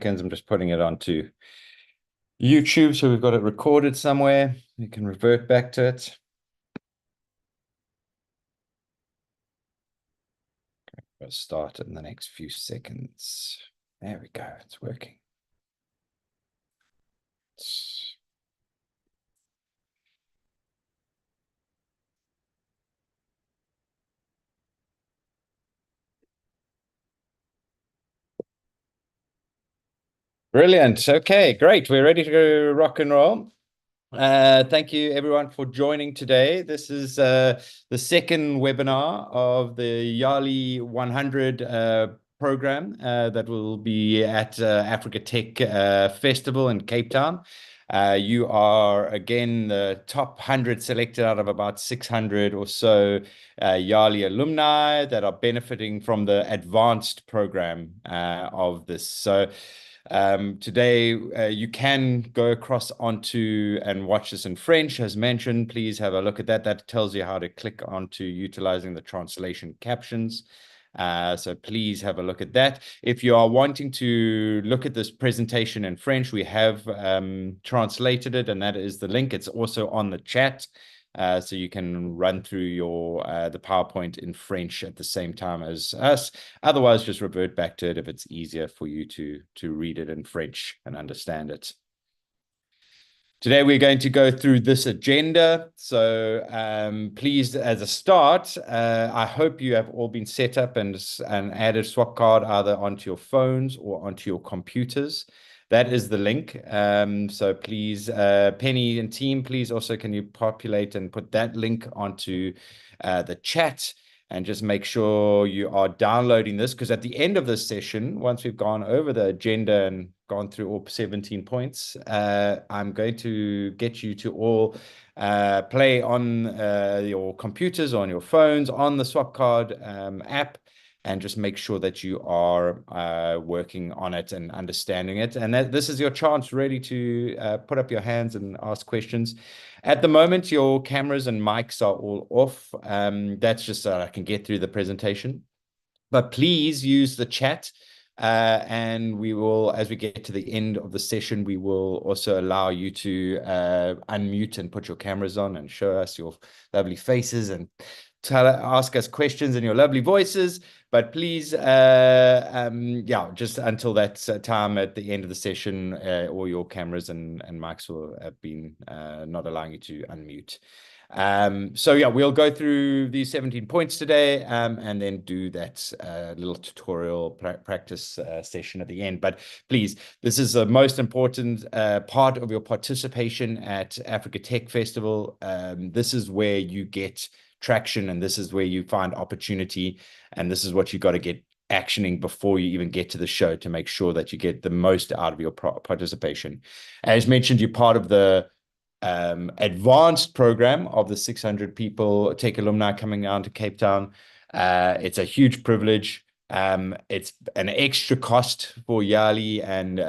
I'm just putting it onto YouTube, so we've got it recorded somewhere. You can revert back to it. We'll start in the next few seconds. There we go. It's working. Brilliant. Okay, great. We're ready to go rock and roll. Thank you everyone for joining today. This is the second webinar of the YALI 100 program that will be at Africa Tech Festival in Cape Town. You are again the top 100 selected out of about 600 or so YALI alumni that are benefiting from the advanced program of this. So today, you can go across onto and watch this in French. As mentioned, please have a look at that. That tells you how to click onto utilizing the translation captions. So please have a look at that. If you are wanting to look at this presentation in French, we have translated it, and that is the link. It's also on the chat. So you can run through your the PowerPoint in French at the same time as us. Otherwise, just revert back to it if it's easier for you to read it in French and understand it. Today, we're going to go through this agenda. So please, as a start, I hope you have all been set up and added SWAPCARD either onto your phones or onto your computers. That is the link. So please, Penny and team, please also can you populate and put that link onto the chat, and just make sure you are downloading this, because at the end of this session, once we've gone over the agenda and gone through all 17 points, I'm going to get you to all play on your computers, on your phones, on the SWAPCARD app, and just make sure that you are working on it and understanding it. And that this is your chance really to put up your hands and ask questions. At the moment, your cameras and mics are all off. That's just so I can get through the presentation. But please use the chat. And we will, as we get to the end of the session, we will also allow you to unmute and put your cameras on and show us your lovely faces and ask us questions in your lovely voices. But please, yeah, just until that time at the end of the session, all your cameras and mics will have been not allowing you to unmute. So yeah, we'll go through these 17 points today, and then do that little tutorial practice session at the end. But please, this is the most important part of your participation at Africa Tech Festival. This is where you get traction, and this is where you find opportunity, and this is what you got to get actioning before you even get to the show to make sure that you get the most out of your participation. As mentioned, you're part of the advanced program of the 600 people tech alumni coming down to Cape Town. It's a huge privilege. It's an extra cost for YALI and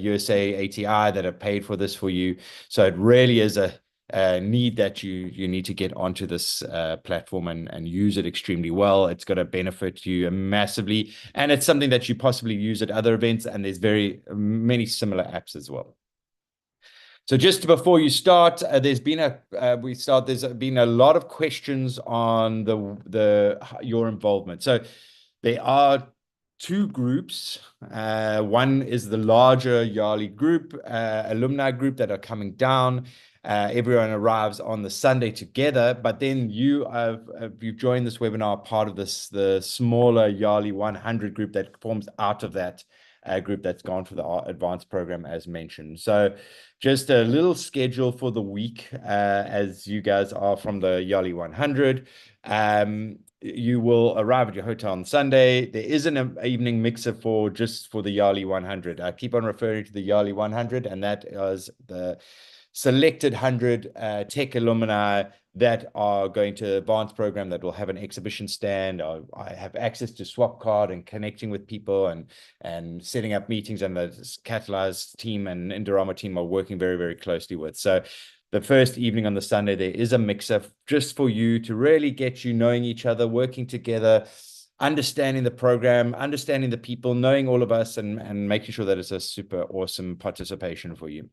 USA ATI that have paid for this for you. So it really is a need that you need to get onto this platform and use it extremely well. It's going to benefit you massively, and it's something that you possibly use at other events, and there's very many similar apps as well. So just before you start, there's been a lot of questions on your involvement. So there are two groups. One is the larger YALI group, alumni group that are coming down. Everyone arrives on the Sunday together, but then you've joined this webinar, part of the smaller YALI 100 group that forms out of that group that's gone for the advanced program, as mentioned. So just a little schedule for the week, as you guys are from the YALI 100. You will arrive at your hotel on Sunday. There is an evening mixer just for the YALI 100. I keep on referring to the YALI 100, and that is the selected 100 tech alumni that are going to the advanced program, that will have an exhibition stand. I have access to SWAPCARD and connecting with people and setting up meetings, and the Catalyze team and Indorama team are working very, very closely with. So the first evening on the Sunday, there is a mix-up just for you to really get you knowing each other, working together, understanding the program, understanding the people, knowing all of us, and making sure that it's a super awesome participation for you.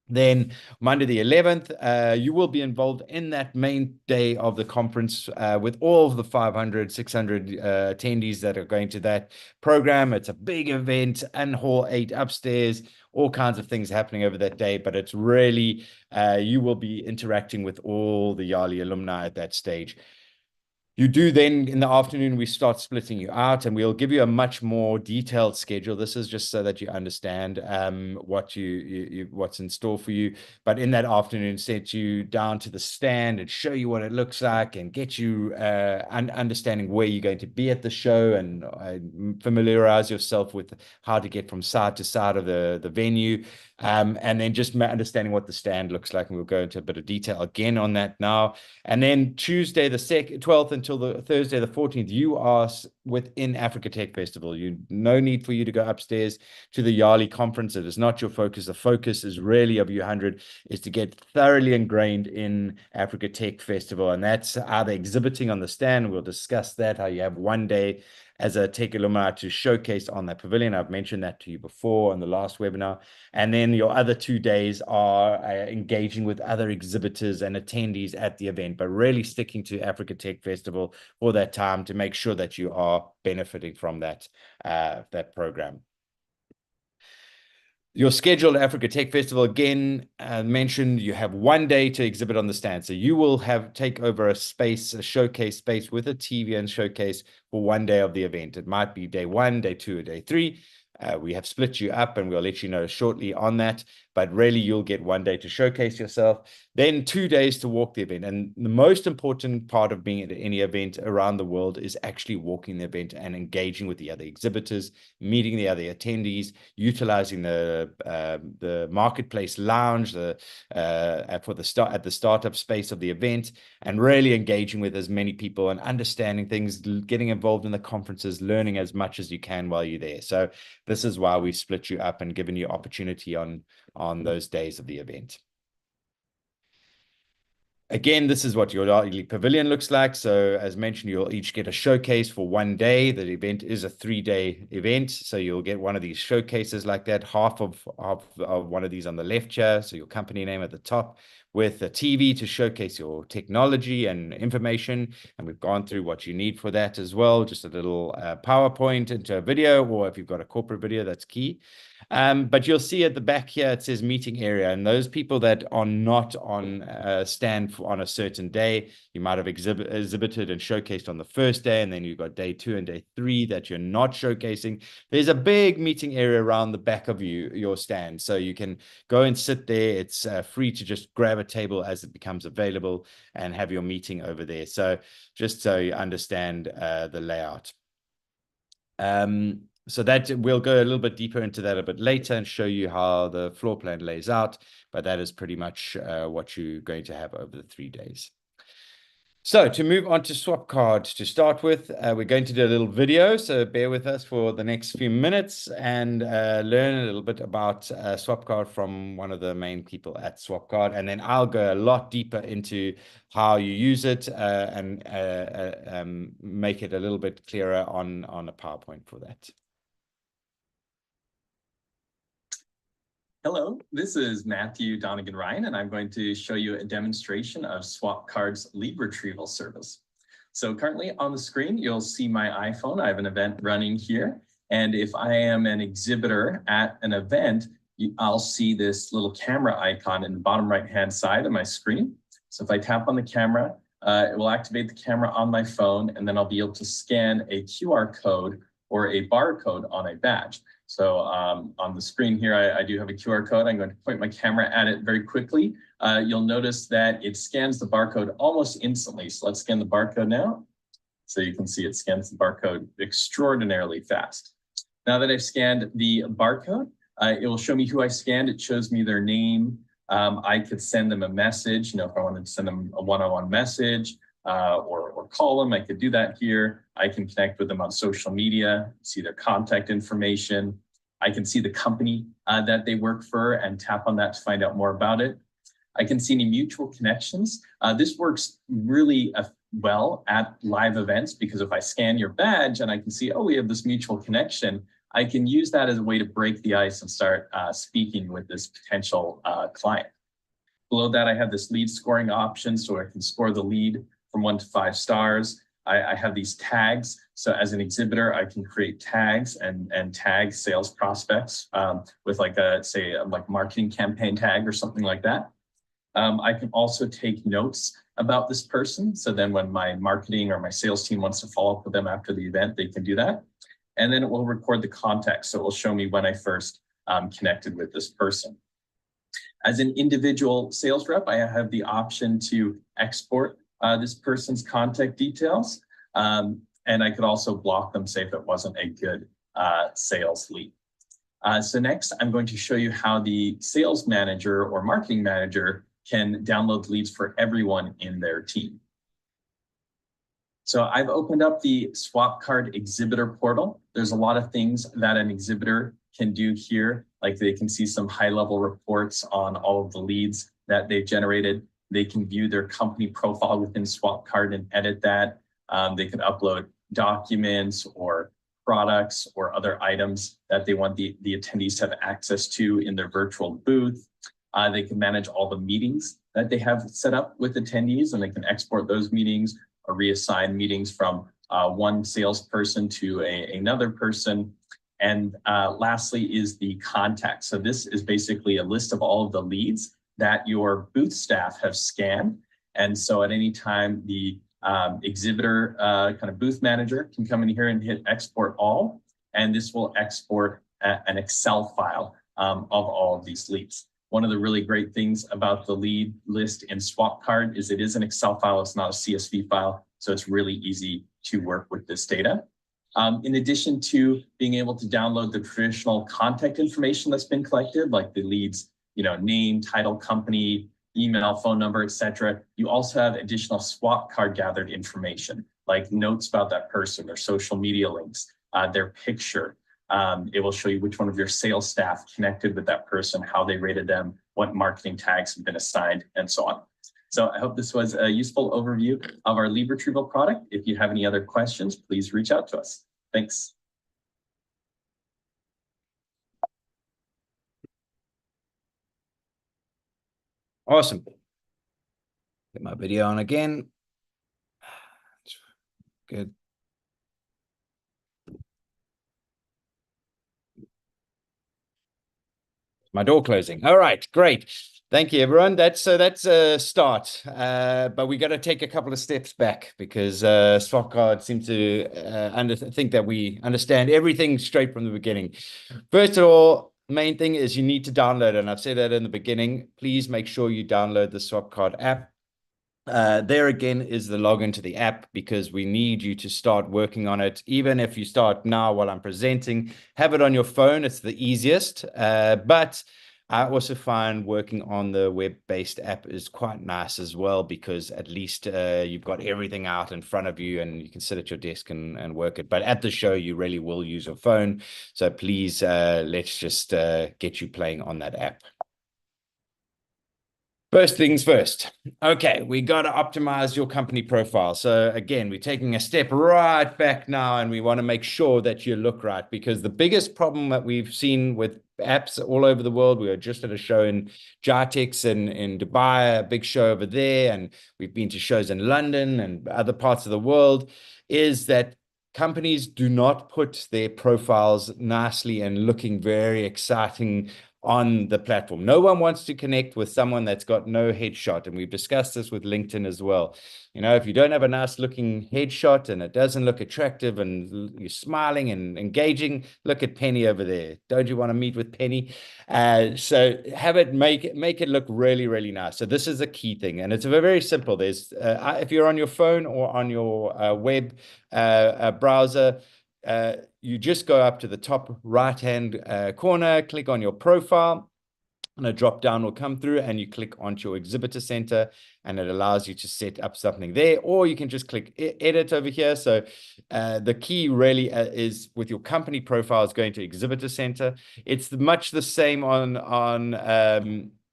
Then Monday the 11th, you will be involved in that main day of the conference with all of the 500, 600 attendees that are going to that program. It's a big event in Hall 8 upstairs, all kinds of things happening over that day, but it's really, you will be interacting with all the YALI alumni at that stage. You do then in the afternoon, we start splitting you out, and we'll give you a much more detailed schedule. This is just so that you understand what what's in store for you. But in that afternoon, set you down to the stand and show you what it looks like and get you understanding where you're going to be at the show, and familiarize yourself with how to get from side to side of the venue. And then just understanding what the stand looks like. And we'll go into a bit of detail again on that now. And then Tuesday, the 12th until the Thursday, the 14th, you are within Africa Tech Festival. No need for you to go upstairs to the YALI conference. It is not your focus. The focus is really of U100 is to get thoroughly ingrained in Africa Tech Festival. And that's either exhibiting on the stand. We'll discuss that, how you have one day as a Tech alumni to showcase on that pavilion. I've mentioned that to you before on the last webinar. And then your other 2 days are engaging with other exhibitors and attendees at the event, but really sticking to Africa Tech Festival for that time to make sure that you are benefiting from that program. Your scheduled Africa Tech Festival, again, mentioned you have one day to exhibit on the stand. So you will take over a showcase space with a TV and showcase for one day of the event. It might be day 1, day 2, or day 3. We have split you up, and we'll let you know shortly on that. But really, you'll get one day to showcase yourself, then 2 days to walk the event. And the most important part of being at any event around the world is actually walking the event and engaging with the other exhibitors, meeting the other attendees, utilizing the marketplace lounge at the startup space of the event, and really engaging with as many people and understanding things, getting involved in the conferences, learning as much as you can while you're there. So this is why we split you up and given you opportunity on those days of the event. Again, this is what your YALI pavilion looks like. So as mentioned, you'll each get a showcase for one day. The event is a 3-day event. So you'll get one of these showcases like that, half of one of these on the left here. So your company name at the top, with a TV to showcase your technology and information. And we've gone through what you need for that as well. Just a little PowerPoint into a video, or if you've got a corporate video, that's key. But you'll see at the back here, it says meeting area. And those people that are not on stand on a certain day, you might have exhibited and showcased on the first day, and then you've got day 2 and day 3 that you're not showcasing. There's a big meeting area around the back of your stand. So you can go and sit there. It's free to just grab a table as it becomes available and have your meeting over there. So just so you understand the layout. So that we'll go a little bit deeper into that a bit later and show you how the floor plan lays out, but that is pretty much what you're going to have over the 3 days. So to move on to SWAPCARD to start with, we're going to do a little video, so bear with us for the next few minutes and learn a little bit about SWAPCARD from one of the main people at SWAPCARD, and then I'll go a lot deeper into how you use it and make it a little bit clearer on a PowerPoint for that. Hello, this is Matthew Donegan Ryan, and I'm going to show you a demonstration of SWAPCARD's lead retrieval service. So currently on the screen, you'll see my iPhone. I have an event running here. And if I am an exhibitor at an event, I'll see this little camera icon in the bottom right-hand side of my screen. So if I tap on the camera, it will activate the camera on my phone, and then I'll be able to scan a QR code or a barcode on a badge. So on the screen here, I do have a QR code. I'm going to point my camera at it very quickly. You'll notice that it scans the barcode almost instantly. So let's scan the barcode now. So you can see it scans the barcode extraordinarily fast. Now that I've scanned the barcode, it will show me who I scanned. It shows me their name. I could send them a message. If I wanted to send them a one-on-one message or call them, I could do that here. I can connect with them on social media, see their contact information. I can see the company that they work for and tap on that to find out more about it. I can see any mutual connections. This works really well at live events, because if I scan your badge and I can see, oh, we have this mutual connection, I can use that as a way to break the ice and start speaking with this potential client. Below that, I have this lead scoring option, so I can score the lead from 1 to 5 stars. I have these tags. So as an exhibitor, I can create tags and tag sales prospects with like say like marketing campaign tag or something like that. I can also take notes about this person. So then when my marketing or my sales team wants to follow up with them after the event, they can do that. And then it will record the context. So it will show me when I first connected with this person. As an individual sales rep, I have the option to export this person's contact details. And I could also block them, say if it wasn't a good sales lead. So next, I'm going to show you how the sales manager or marketing manager can download leads for everyone in their team. So I've opened up the SWAPCARD exhibitor portal. There's a lot of things that an exhibitor can do here, like they can see some high-level reports on all of the leads that they've generated. They can view their company profile within SWAPCARD and edit that. They can upload documents or products or other items that they want the attendees to have access to in their virtual booth. They can manage all the meetings that they have set up with attendees, and they can export those meetings or reassign meetings from one salesperson to another person. And lastly is the contact. So this is basically a list of all of the leads that your booth staff have scanned. And so at any time, the exhibitor kind of booth manager can come in here and hit export all, and this will export an Excel file of all of these leads. One of the really great things about the lead list in SWAPCARD is it is an Excel file, it's not a CSV file, so it's really easy to work with this data. In addition to being able to download the traditional contact information that's been collected, like the leads, name, title, company, email, phone number, etc., you also have additional SWAPCARD gathered information, like notes about that person, their social media links, their picture. It will show you which one of your sales staff connected with that person, how they rated them, what marketing tags have been assigned, and so on. So I hope this was a useful overview of our lead retrieval product. If you have any other questions, please reach out to us. Thanks. Awesome. Get my video on again. Good. My door closing. All right, great. Thank you, everyone. That's a start, but we got to take a couple of steps back because SWAPCARD seems to think that we understand everything straight from the beginning. First of all, main thing is you need to download it, and I've said that in the beginning. Please make sure you download the SWAPCARD app. There again is the login to the app, because we need you to start working on it. Even if you start now while I'm presenting, have it on your phone. It's the easiest. But I also find working on the web-based app is quite nice as well, because at least you've got everything out in front of you and you can sit at your desk and work it. But at the show, you really will use your phone. So please, let's just get you playing on that app. First things first. Okay, we got to optimize your company profile. So again, we're taking a step right back now, and we want to make sure that you look right, because the biggest problem that we've seen with apps all over the world, we were just at a show in JITEX in Dubai, a big show over there, and we've been to shows in London and other parts of the world, is that companies do not put their profiles nicely and looking very exciting on the platform. No one wants to connect with someone that's got no headshot. And we've discussed this with LinkedIn as well. If you don't have a nice looking headshot and it doesn't look attractive and you're smiling and engaging, look at Penny over there. Don't you want to meet with Penny? So have it, make it look really, really nice. So this is a key thing. And it's very simple. There's, if you're on your phone or on your web browser, you just go up to the top right-hand corner, click on your profile, and a drop-down will come through, and you click onto your exhibitor center, and it allows you to set up something there, or you can just click edit over here. So the key really is with your company profile is going to exhibitor center. It's much the same on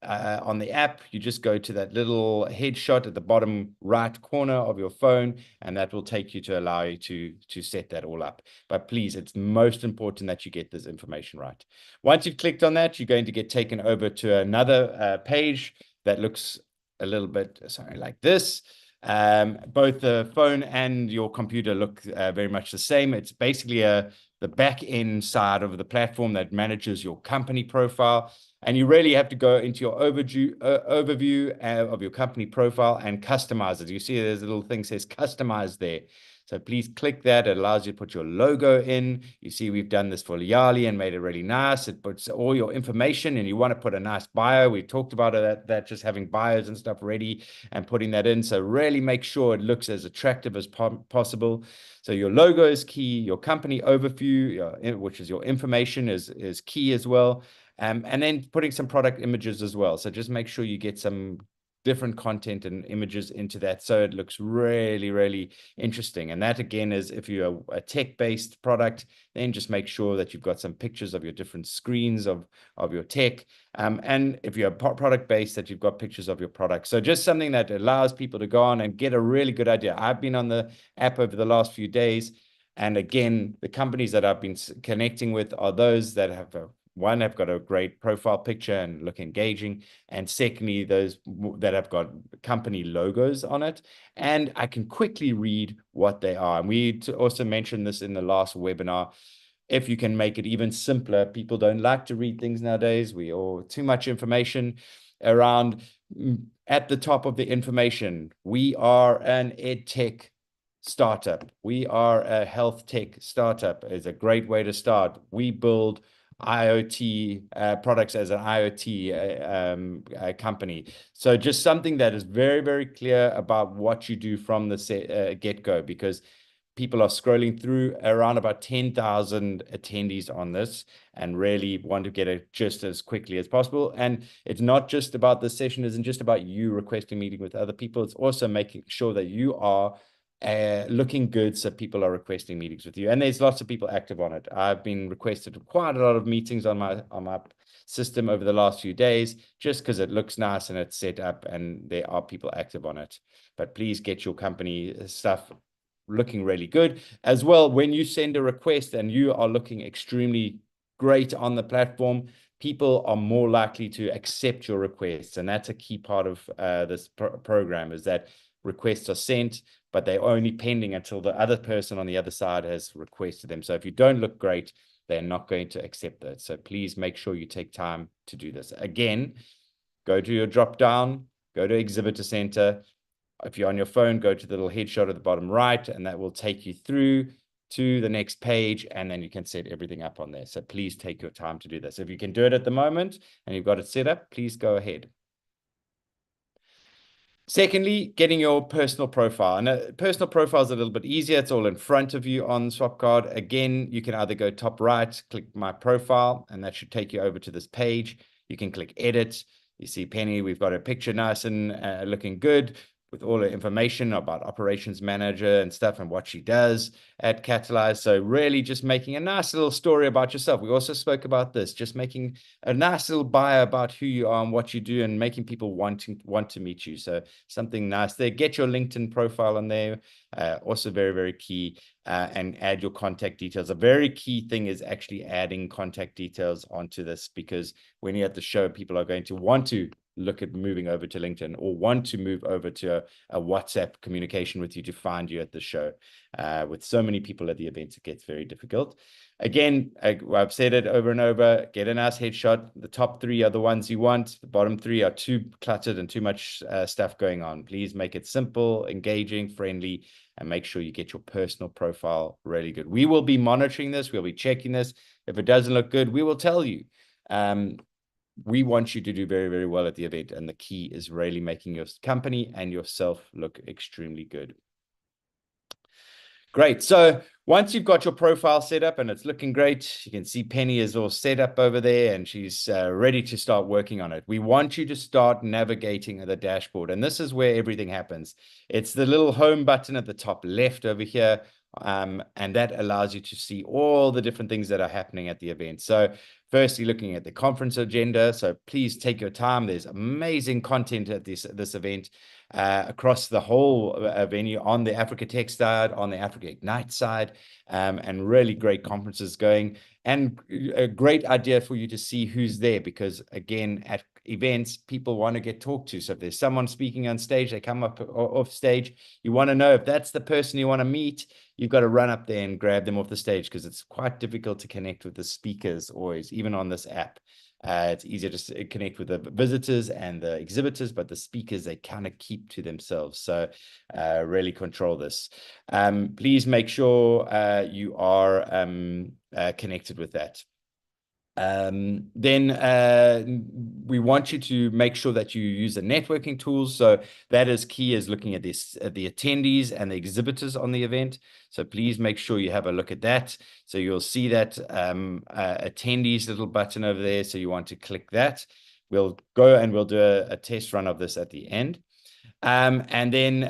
on the app, you just go to that little headshot at the bottom right corner of your phone, and that will take you to allow you to set that all up. But please, it's most important that you get this information right. Once you've clicked on that, you're going to get taken over to another page that looks a little bit, sorry, like this. Both the phone and your computer look very much the same. It's basically the back end side of the platform that manages your company profile. And you really have to go into your overview of your company profile and customize it. You see there's a little thing that says customize there. So please click that. It allows you to put your logo in. You see we've done this for YALI and made it really nice. It puts all your information, and you want to put a nice bio. We talked about that just having bios and stuff ready and putting that in. So really make sure it looks as attractive as possible. So your logo is key. Your company overview, which is your information, is key as well. And then putting some product images as well. So just make sure you get some different content and images into that so it looks really, really interesting. And that, again, is if you're a tech-based product, then just make sure that you've got some pictures of your different screens of your tech. And if you're product-based, that you've got pictures of your product. So just something that allows people to go on and get a really good idea. I've been on the app over the last few days. And again, the companies that I've been connecting with are those that have one, have got a great profile picture and look engaging. And secondly, those that have got company logos on it. And I can quickly read what they are. And we also mentioned this in the last webinar. If you can make it even simpler, people don't like to read things nowadays. We all too much information around. At the top of the information, we are an ed tech startup. We are a health tech startup. Is a great way to start. We build IoT products as an IoT company. So just something that is very, very clear about what you do from the get-go, because people are scrolling through around about 10,000 attendees on this and really want to get it just as quickly as possible. And it's not just about the session, isn't just about you requesting meeting with other people. It's also making sure that you are looking good, so people are requesting meetings with you. And there's lots of people active on it. I've been requested quite a lot of meetings on my system over the last few days, just because it looks nice and it's set up and there are people active on it. But please get your company stuff looking really good as well. When you send a request and you are looking extremely great on the platform, people are more likely to accept your requests. And that's a key part of this program, is that requests are sent, but they're only pending until the other person on the other side has requested them. So if you don't look great, they're not going to accept that. So please make sure you take time to do this. Again, go to your drop down, go to Exhibitor Center. If you're on your phone, go to the little headshot at the bottom right, and that will take you through to the next page, and then you can set everything up on there. So please take your time to do this. If you can do it at the moment and you've got it set up, please go ahead. Secondly, getting your personal profile. And a personal profile is a little bit easier. It's all in front of you on SWAPCARD. Again, you can either go top right, click my profile, and that should take you over to this page. You can click edit. You see Penny, we've got her picture nice and looking good, with all the information about operations manager and stuff and what she does at Catalyze. So really just making a nice little story about yourself. We also spoke about this, just making a nice little bio about who you are and what you do, and making people want to meet you. So something nice there. Get your LinkedIn profile on there. Also very, very key. And add your contact details. A very key thing is actually adding contact details onto this, because when you're at the show, people are going to want to look at moving over to LinkedIn or want to move over to a WhatsApp communication with you to find you at the show. With so many people at the event, it gets very difficult. Again, I've said it over and over, get a nice headshot. The top three are the ones you want. The bottom three are too cluttered and too much stuff going on. Please make it simple, engaging, friendly, and make sure you get your personal profile really good. We will be monitoring this. We'll be checking this. If it doesn't look good, we will tell you. We want you to do very, very well at the event. And the key is really making your company and yourself look extremely good. Great. So once you've got your profile set up and it's looking great, you can see Penny is all set up over there and she's ready to start working on it. We want you to start navigating the dashboard. And this is where everything happens. It's the little home button at the top left over here. And that allows you to see all the different things that are happening at the event. So firstly looking at the conference agenda. So please take your time. There's amazing content at this event across the whole venue, on the Africa Tech side, on the Africa Ignite side, and really great conferences going, and a great idea for you to see who's there, because again, at events, people want to get talked to. So if there's someone speaking on stage, they come up off stage, you want to know if that's the person you want to meet. You've got to run up there and grab them off the stage, because it's quite difficult to connect with the speakers always, even on this app. It's easier to connect with the visitors and the exhibitors, but the speakers, they kind of keep to themselves. So really control this. Please make sure you are connected with that. Then we want you to make sure that you use the networking tools. So that is key, is looking at this, the attendees and the exhibitors on the event. So please make sure you have a look at that. So you'll see that attendees little button over there. So you want to click that. We'll go and we'll do a test run of this at the end. And then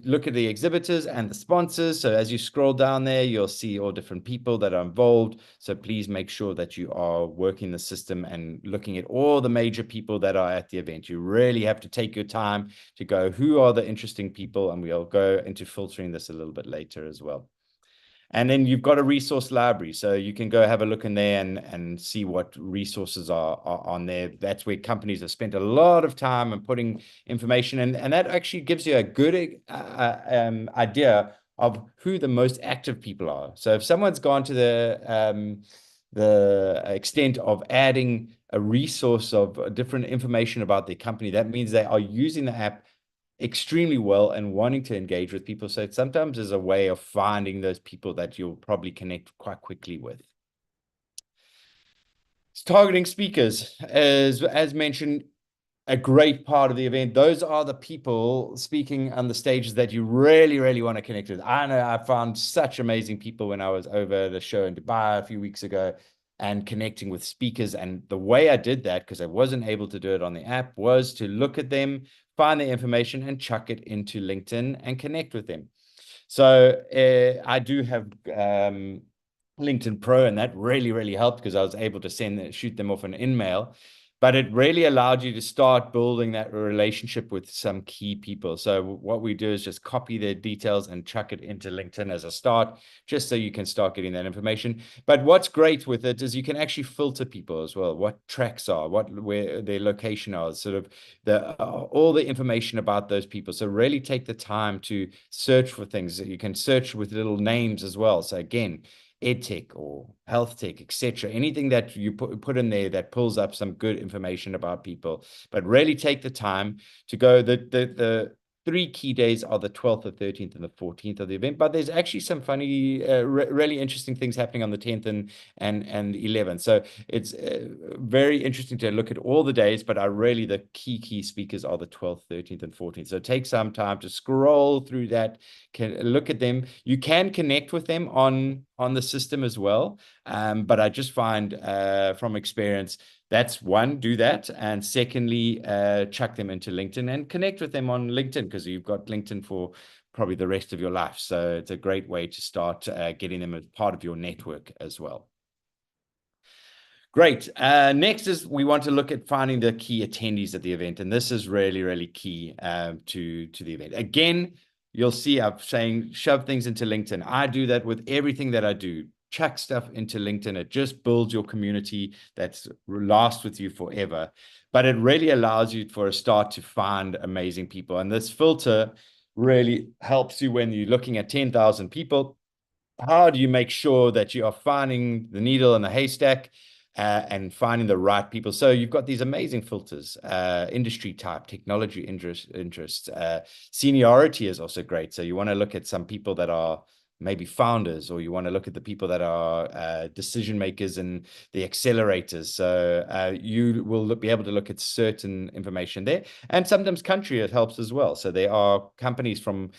look at the exhibitors and the sponsors. So as you scroll down there, you'll see all different people that are involved. So please make sure that you are working the system and looking at all the major people that are at the event. You really have to take your time to go, who are the interesting people? And we'll go into filtering this a little bit later as well. And then you've got a resource library. So you can go have a look in there and see what resources are on there. That's where companies have spent a lot of time and putting information in. And that actually gives you a good idea of who the most active people are. So if someone's gone to the extent of adding a resource of different information about their company, that means they are using the app extremely well and wanting to engage with people. So it sometimes is a way of finding those people that you'll probably connect quite quickly with. Targeting speakers is, as mentioned, a great part of the event. Those are the people speaking on the stages that you really, really want to connect with. I know I found such amazing people when I was over the show in Dubai a few weeks ago and connecting with speakers. And the way I did that, because I wasn't able to do it on the app, was to look at them, find the information, and chuck it into LinkedIn and connect with them. So I do have LinkedIn Pro, and that really, really helped, because I was able to shoot them off an InMail. But it really allowed you to start building that relationship with some key people. So what we do is just copy their details and chuck it into LinkedIn as a start, just so you can start getting that information. But what's great with it is you can actually filter people as well, what tracks are, where their location are, sort of all the information about those people. So really take the time to search for things. You can search with little names as well. So again, EdTech or health tech, etc. Anything that you put in there that pulls up some good information about people. But really take the time to go. The 3 key days are the 12th, the 13th, and the 14th of the event. But there's actually some funny, really interesting things happening on the 10th and 11th. So it's very interesting to look at all the days, but really the key speakers are the 12th, 13th, and 14th. So take some time to scroll through that, can look at them. You can connect with them on the system as well. But I just find from experience, that's one, do that. And secondly, chuck them into LinkedIn and connect with them on LinkedIn, because you've got LinkedIn for probably the rest of your life. So it's a great way to start getting them as part of your network as well. Great. Next is we want to look at finding the key attendees at the event. And this is really, really key to the event. Again, you'll see I'm saying shove things into LinkedIn. I do that with everything that I do. Chuck stuff into LinkedIn. It just builds your community that's lasts with you forever. But it really allows you for a start to find amazing people. And this filter really helps you when you're looking at 10,000 people. How do you make sure that you are finding the needle in the haystack and finding the right people? So you've got these amazing filters, industry type, technology interests, seniority is also great. So you want to look at some people that are maybe founders, or you want to look at the people that are decision makers and the accelerators. So you will be able to look at certain information there. And sometimes country, it helps as well. So there are companies from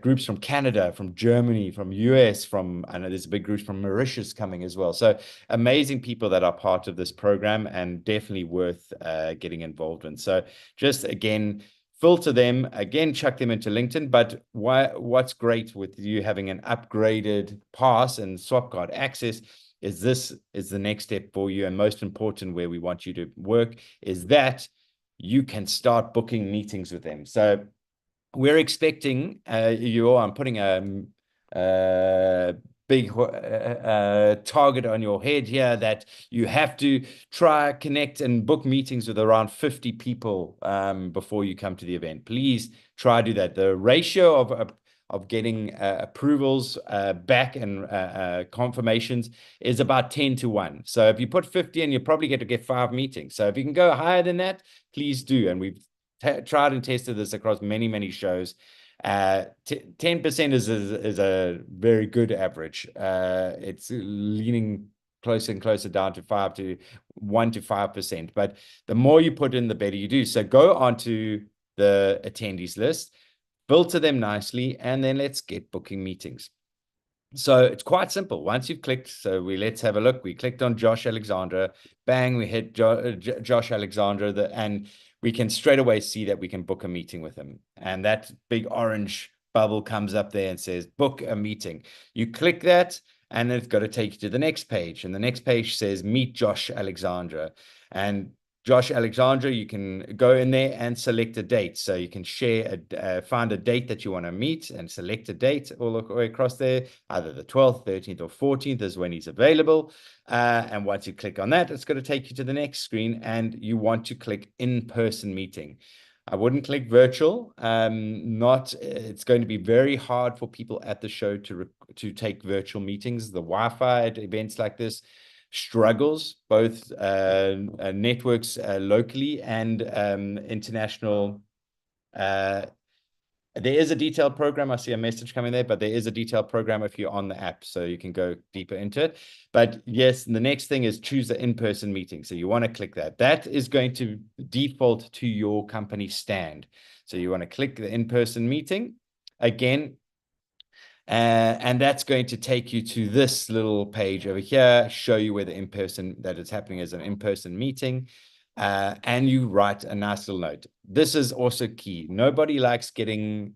groups from Canada, from Germany, from US, I know there's a big group from Mauritius coming as well. So amazing people that are part of this program, and definitely worth getting involved in. So just again, filter them, again, chuck them into LinkedIn. But what's great with you having an upgraded pass and SWAPCARD access is this is the next step for you. And most important, where we want you to work is that you can start booking meetings with them. So we're expecting I'm putting a big target on your head here that you have to try connect and book meetings with around 50 people before you come to the event. Please try to do that. The ratio of getting approvals back and confirmations is about 10-1. So if you put 50 in, you probably get 5 meetings. So if you can go higher than that, please do. And we've tried and tested this across many shows. 10% is a very good average. It's leaning closer and closer down to 1 to 5%. But the more you put in, the better you do. So go onto the attendees list, filter them nicely, and then let's get booking meetings. So it's quite simple. Once you've clicked, let's have a look. We clicked on Josh Alexandra, bang, we hit Josh Alexandra, and we can straight away see that we can book a meeting with him. And that big orange bubble comes up there and says, book a meeting. You click that, and it's got to take you to the next page. And the next page says, meet Josh Alexandra. And Josh Alexandra, you can go in there and select a date. So you can find a date that you want to meet and select a date all the way across there. Either the 12th, 13th, or 14th is when he's available. And once you click on that, it's going to take you to the next screen, and you want to click in-person meeting. I wouldn't click virtual. It's going to be very hard for people at the show to take virtual meetings. The Wi-Fi at events like this struggles, both networks locally and international. There is a detailed program. I see a message coming there, but there is a detailed program if you're on the app, so you can go deeper into it. But yes, the next thing is choose the in-person meeting. So you want to click that. That is going to default to your company stand. So you want to click the in-person meeting again. And that's going to take you to this little page over here, show you where that it's happening as an in-person meeting. And you write a nice little note. This is also key. Nobody likes getting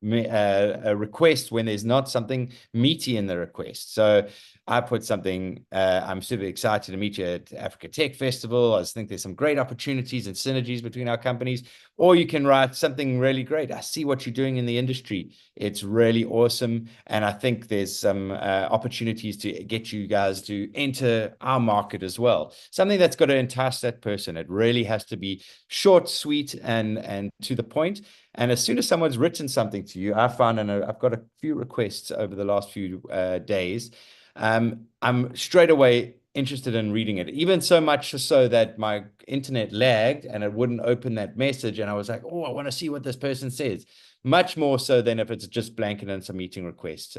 a request when there's not something meaty in the request. So I put something, I'm super excited to meet you at Africa Tech Festival. I just think there's some great opportunities and synergies between our companies. Or you can write something really great. I see what you're doing in the industry. It's really awesome. And I think there's some opportunities to get you guys to enter our market as well. Something that's got to entice that person. It really has to be short, sweet, and to the point. And as soon as someone's written something to you, I found, and I've got a few requests over the last few days, I'm straight away interested in reading it, even so much so that my internet lagged and it wouldn't open that message. And I was like, oh, I want to see what this person says. Much more so than if it's just blanket and some meeting request.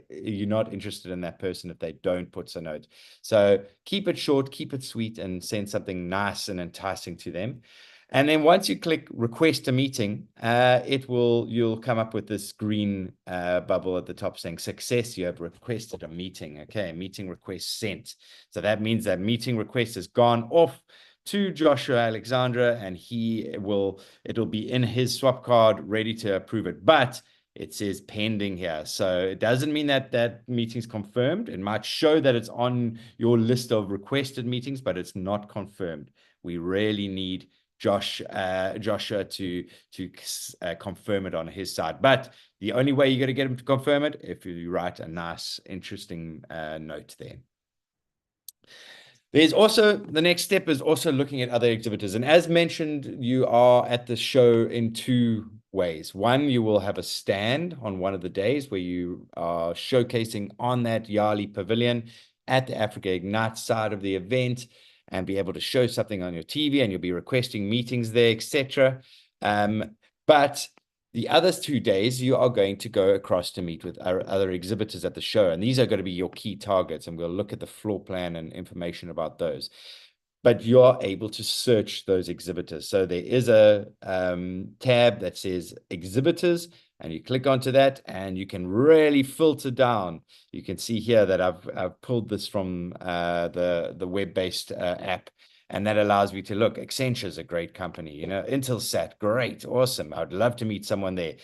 You're not interested in that person if they don't put a note. So keep it short, keep it sweet, and send something nice and enticing to them. And then once you click request a meeting, you'll come up with this green bubble at the top saying success. You have requested a meeting. Okay, meeting request sent. So that means that meeting request has gone off to Joshua Alexandra, and it'll be in his swap card ready to approve it. But it says pending here. So it doesn't mean that that meeting's confirmed. It might show that it's on your list of requested meetings, but it's not confirmed. We really need Joshua to confirm it on his side. But the only way you're going to get him to confirm it if you write a nice, interesting note there. There's also, the next step is also looking at other exhibitors. And as mentioned, you are at the show in 2 ways. One, you will have a stand on one of the days where you are showcasing on that YALI pavilion at the Africa Ignite side of the event, and be able to show something on your TV, and you'll be requesting meetings there, etc. But the other 2 days, you are going to go across to meet with our other exhibitors at the show. And these are going to be your key targets. And we'll look at the floor plan and information about those. But you are able to search those exhibitors. So there is a tab that says exhibitors, and you click onto that, and you can really filter down. You can see here that I've pulled this from the web-based app, and that allows me to look. Accenture is a great company, Intelsat, great, awesome. I'd love to meet someone there.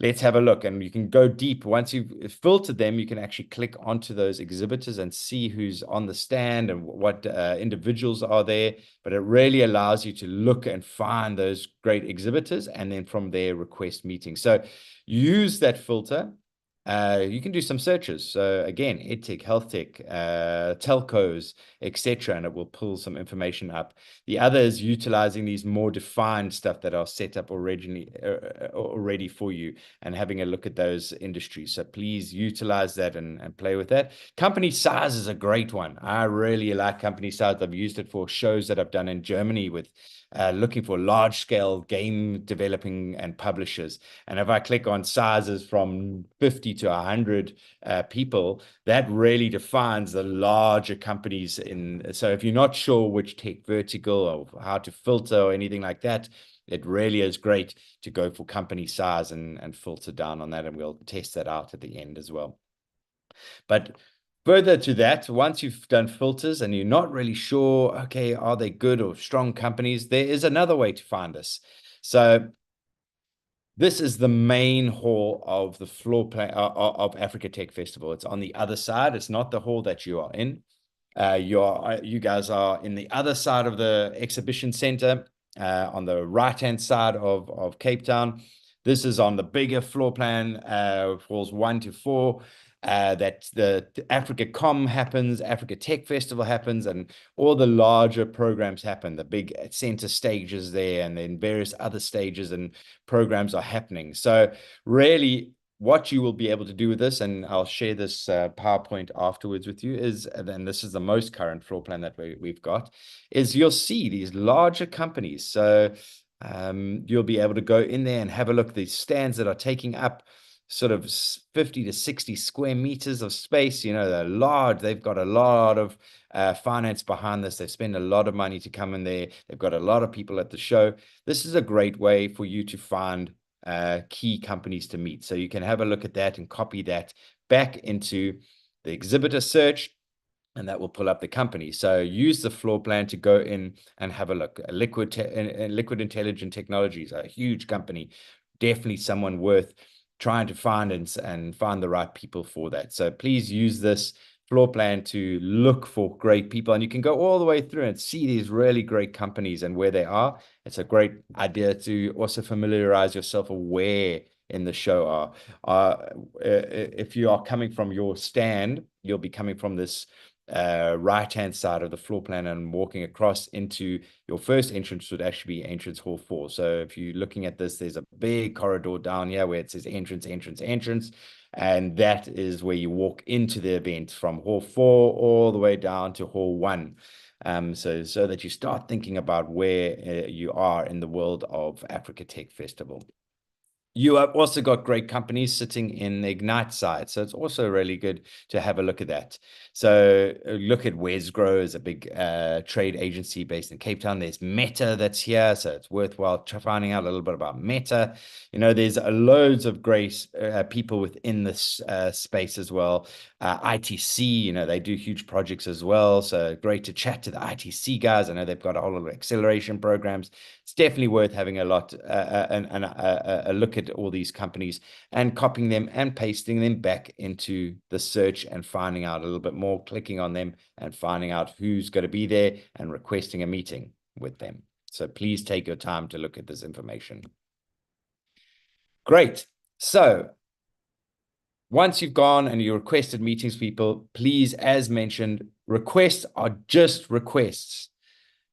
let's have a look. And you can go deep. Once you've filtered them, you can actually click onto those exhibitors and see who's on the stand and what individuals are there. But it really allows you to look and find those great exhibitors, and then from there request meetings. So use that filter. You can do some searches. So again, EdTech, health tech, telcos, etc., and it will pull some information up. The other is utilizing these more defined stuff that are set up already for you, and having a look at those industries. So please utilize that and play with that. Company size is a great one. I really like company size. I've used it for shows that I've done in Germany with looking for large scale game developing and publishers. And if I click on sizes from 50 to 100 people, that really defines the larger companies in. So if you're not sure which tech vertical or how to filter or anything like that, it really is great to go for company size and filter down on that. And we'll test that out at the end as well. But further to that, once you've done filters and you're not really sure, okay, are they good or strong companies? There is another way to find this. So this is the main hall of the floor plan of Africa Tech Festival. It's on the other side. It's not the hall that you are in. You guys are in the other side of the exhibition center, on the right-hand side of Cape Town. This is on the bigger floor plan, halls 1 to 4. That the Africa Com happens, Africa Tech Festival happens, and all the larger programs happen. The big center stages there, and then various other stages and programs are happening. So really, what you will be able to do with this, and I'll share this PowerPoint afterwards with you, is, and this is the most current floor plan that we've got, is you'll see these larger companies. So you'll be able to go in there and have a look at these stands that are taking up sort of 50 to 60 square meters of space. You know, they're large. They've got a lot of finance behind this. They've spent a lot of money to come in there. They've got a lot of people at the show. This is a great way for you to find key companies to meet. So you can have a look at that and copy that back into the exhibitor search, and that will pull up the company. So use the floor plan to go in and have a look. Liquid Intelligent Technologies, a huge company, definitely someone worth trying to find and find the right people for that. So please use this floor plan to look for great people, and you can go all the way through and see these really great companies and where they are. It's a great idea to also familiarize yourself with where in the show are. If you are coming from your stand, you'll be coming from this right-hand side of the floor plan and walking across into your first entrance would actually be entrance hall 4. So if you're looking at this, there's a big corridor down here where it says entrance, and that is where you walk into the event from hall 4 all the way down to hall 1. So that you start thinking about where you are in the world of Africa Tech Festival. You have also got great companies sitting in the Ignite side. So it's also really good to have a look at that. So look at Wesgrow is a big trade agency based in Cape Town. There's Meta that's here. So it's worthwhile finding out a little bit about Meta. You know, there's loads of great people within this space as well. ITC, you know, they do huge projects as well. So great to chat to the ITC guys. I know they've got a whole lot of acceleration programs. It's definitely worth having a look at all these companies and copying them and pasting them back into the search and finding out a little bit more, clicking on them and finding out who's going to be there and requesting a meeting with them. So please take your time to look at this information. Great. So once you've gone and you requested meetings, people, please, as mentioned, requests are just requests.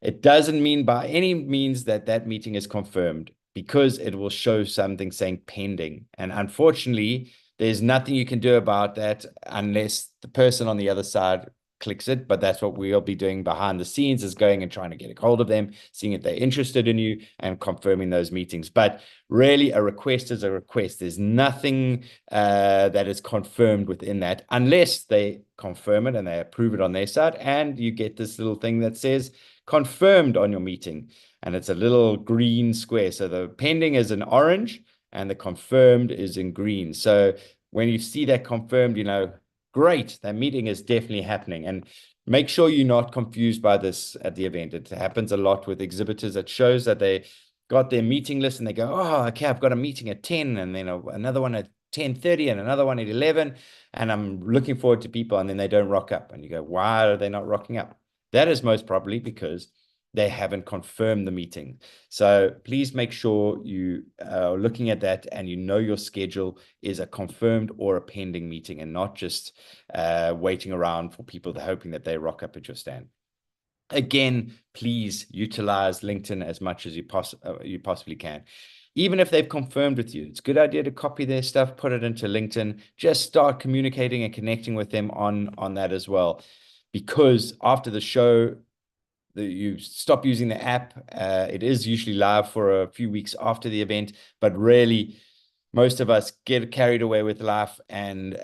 It doesn't mean by any means that that meeting is confirmed, because it will show something saying pending. And unfortunately, there's nothing you can do about that unless the person on the other side clicks it. But that's what we'll be doing behind the scenes, is going and trying to get a hold of them, seeing if they're interested in you and confirming those meetings. But really, a request is a request. There's nothing that is confirmed within that, unless they confirm it and they approve it on their side, and you get this little thing that says confirmed on your meeting, and it's a little green square. So the pending is in orange and the confirmed is in green. So when you see that confirmed, you know, great, that meeting is definitely happening. And make sure you're not confused by this at the event. It happens a lot with exhibitors. It shows that they got their meeting list and they go, oh, okay, I've got a meeting at 10 and then another one at 10:30 and another one at 11. And I'm looking forward to people, and then they don't rock up. And you go, why are they not rocking up? That is most probably because they haven't confirmed the meeting. So please make sure you are looking at that and you know your schedule is a confirmed or a pending meeting, and not just waiting around for people hoping that they rock up at your stand. Again, please utilize LinkedIn as much as you possibly can. Even if they've confirmed with you, it's a good idea to copy their stuff, put it into LinkedIn, just start communicating and connecting with them on that as well. Because after the show, you stop using the app. It is usually live for a few weeks after the event, but really most of us get carried away with life and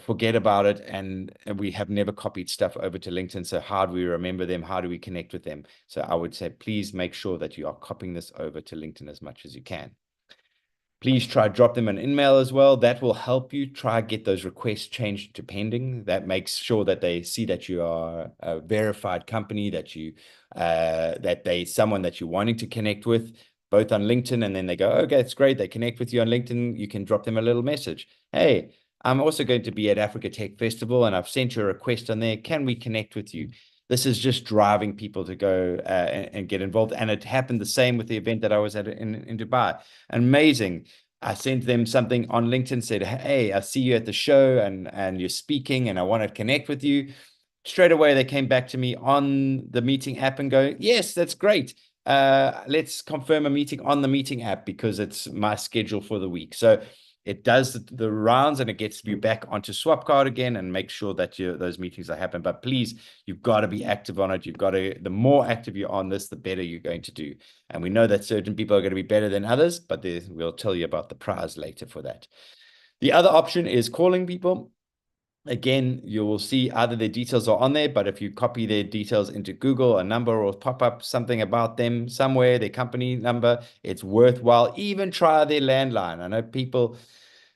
forget about it, and we have never copied stuff over to LinkedIn. So how do we remember them? How do we connect with them? So I would say, please make sure that you are copying this over to LinkedIn as much as you can. Please try drop them an email as well. That will help you try get those requests changed to pending. That makes sure that they see that you are a verified company, that you that they someone that you're wanting to connect with, both on LinkedIn, and then they go, okay, it's great. They connect with you on LinkedIn. You can drop them a little message. Hey, I'm also going to be at Africa Tech Festival, and I've sent you a request on there. Can we connect with you? This is just driving people to go and get involved. And it happened the same with the event that I was at in Dubai. Amazing. I sent them something on LinkedIn, said, hey, I see you at the show and you're speaking and I want to connect with you. Straight away, they came back to me on the meeting app and go, yes, that's great. Let's confirm a meeting on the meeting app because it's my schedule for the week. So it does the rounds and it gets you back onto SWAPCARD again and make sure that those meetings are happening. But please, you've got to be active on it. You've got to, the more active you're on this, the better you're going to do. And we know that certain people are going to be better than others, but we'll tell you about the prize later for that. The other option is calling people. Again, you will see either their details are on there, but if you copy their details into Google, a number will pop up something about them somewhere, their company number, it's worthwhile. Even try their landline. I know people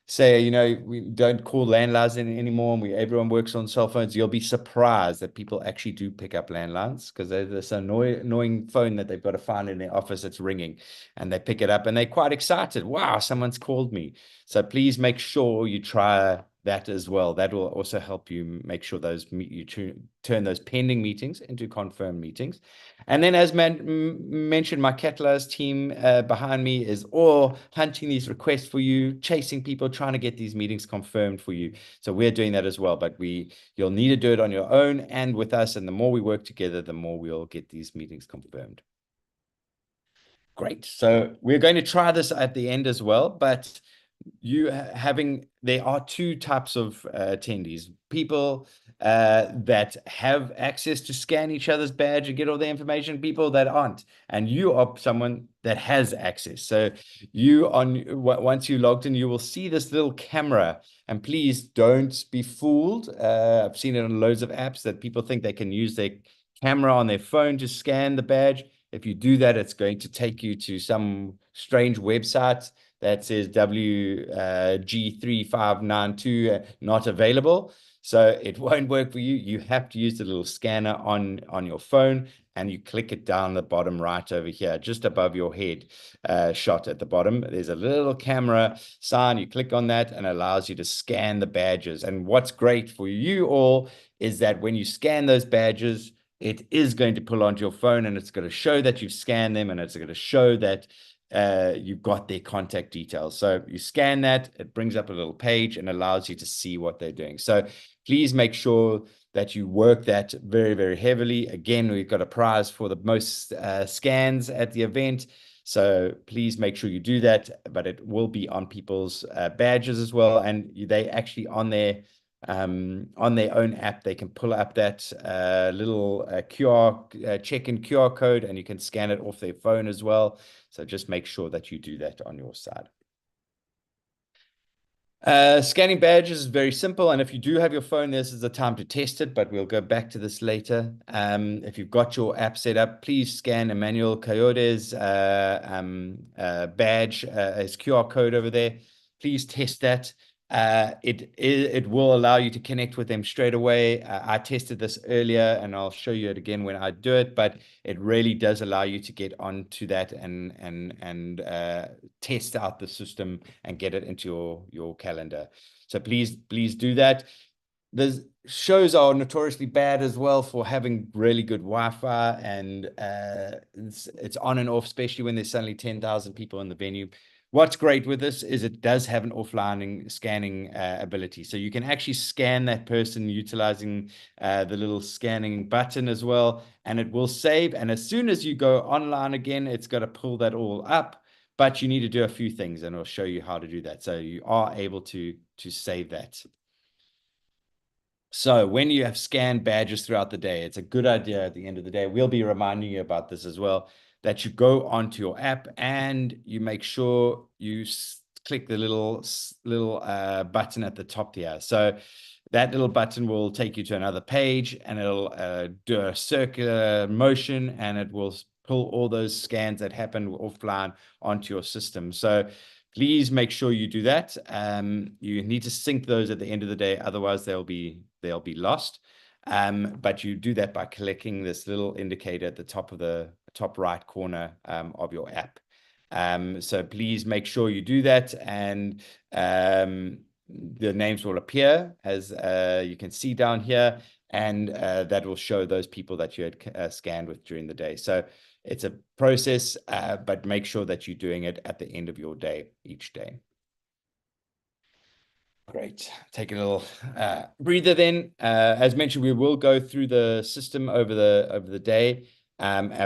say, you know, we don't call landlines anymore, and everyone works on cell phones. You'll be surprised that people actually do pick up landlines because there's this annoying phone that they've got to find in their office that's ringing, and they pick it up and they're quite excited. Wow, someone's called me. So please make sure you try that as well. That will also help you make sure you turn those pending meetings into confirmed meetings. And then, as mentioned, my Catalyst team behind me is all hunting these requests for you, chasing people, trying to get these meetings confirmed for you. So we're doing that as well, but you'll need to do it on your own and with us. And the more we work together, the more we'll get these meetings confirmed. Great. So we're going to try this at the end as well, but there are two types of attendees: people that have access to scan each other's badge and get all the information, people that aren't, and you are someone that has access. So once you logged in, you will see this little camera, and please don't be fooled. I've seen it on loads of apps that people think they can use their camera on their phone to scan the badge. If you do that, it's going to take you to some strange website that says WG3592 not available. So it won't work for you. You have to use the little scanner on your phone, and you click it down the bottom right over here, just above your head shot at the bottom. There's a little camera sign. You click on that and it allows you to scan the badges. And what's great for you all is that when you scan those badges, it is going to pull onto your phone, and it's going to show that you've scanned them, and it's going to show that you've got their contact details. So you scan that, it brings up a little page and allows you to see what they're doing. So please make sure that you work that very, very heavily. Again, we've got a prize for the most scans at the event. So please make sure you do that, but it will be on people's badges as well. And they actually on their own app, they can pull up that little QR check-in QR code, and you can scan it off their phone as well. So just make sure that you do that on your side. Scanning badges is very simple, and if you do have your phone, this is the time to test it, but we'll go back to this later. If you've got your app set up, please scan Emmanuel Coyote's badge, his QR code over there. Please test that. it will allow you to connect with them straight away. I tested this earlier, and I'll show you it again when I do it. But it really does allow you to get onto that and test out the system and get it into your calendar. So please do that. The shows are notoriously bad as well for having really good Wi-Fi, and it's on and off, especially when there's suddenly 10,000 people in the venue. What's great with this is it does have an offline scanning ability. So you can actually scan that person utilizing the little scanning button as well, and it will save. And as soon as you go online again, it's got to pull that all up. But you need to do a few things, and I'll show you how to do that. So you are able to save that. So when you have scanned badges throughout the day, it's a good idea at the end of the day. We'll be reminding you about this as well, that you go onto your app and you make sure you click the little button at the top here. So that little button will take you to another page, and it'll do a circular motion, and it will pull all those scans that happen offline onto your system. So please make sure you do that. You need to sync those at the end of the day, otherwise they'll be lost. But you do that by clicking this little indicator at the top of the top right corner of your app. So please make sure you do that, and the names will appear as you can see down here, and that will show those people that you had scanned with during the day. So it's a process, but make sure that you're doing it at the end of your day, each day. Great. Take a little breather then. As mentioned, we will go through the system over the day.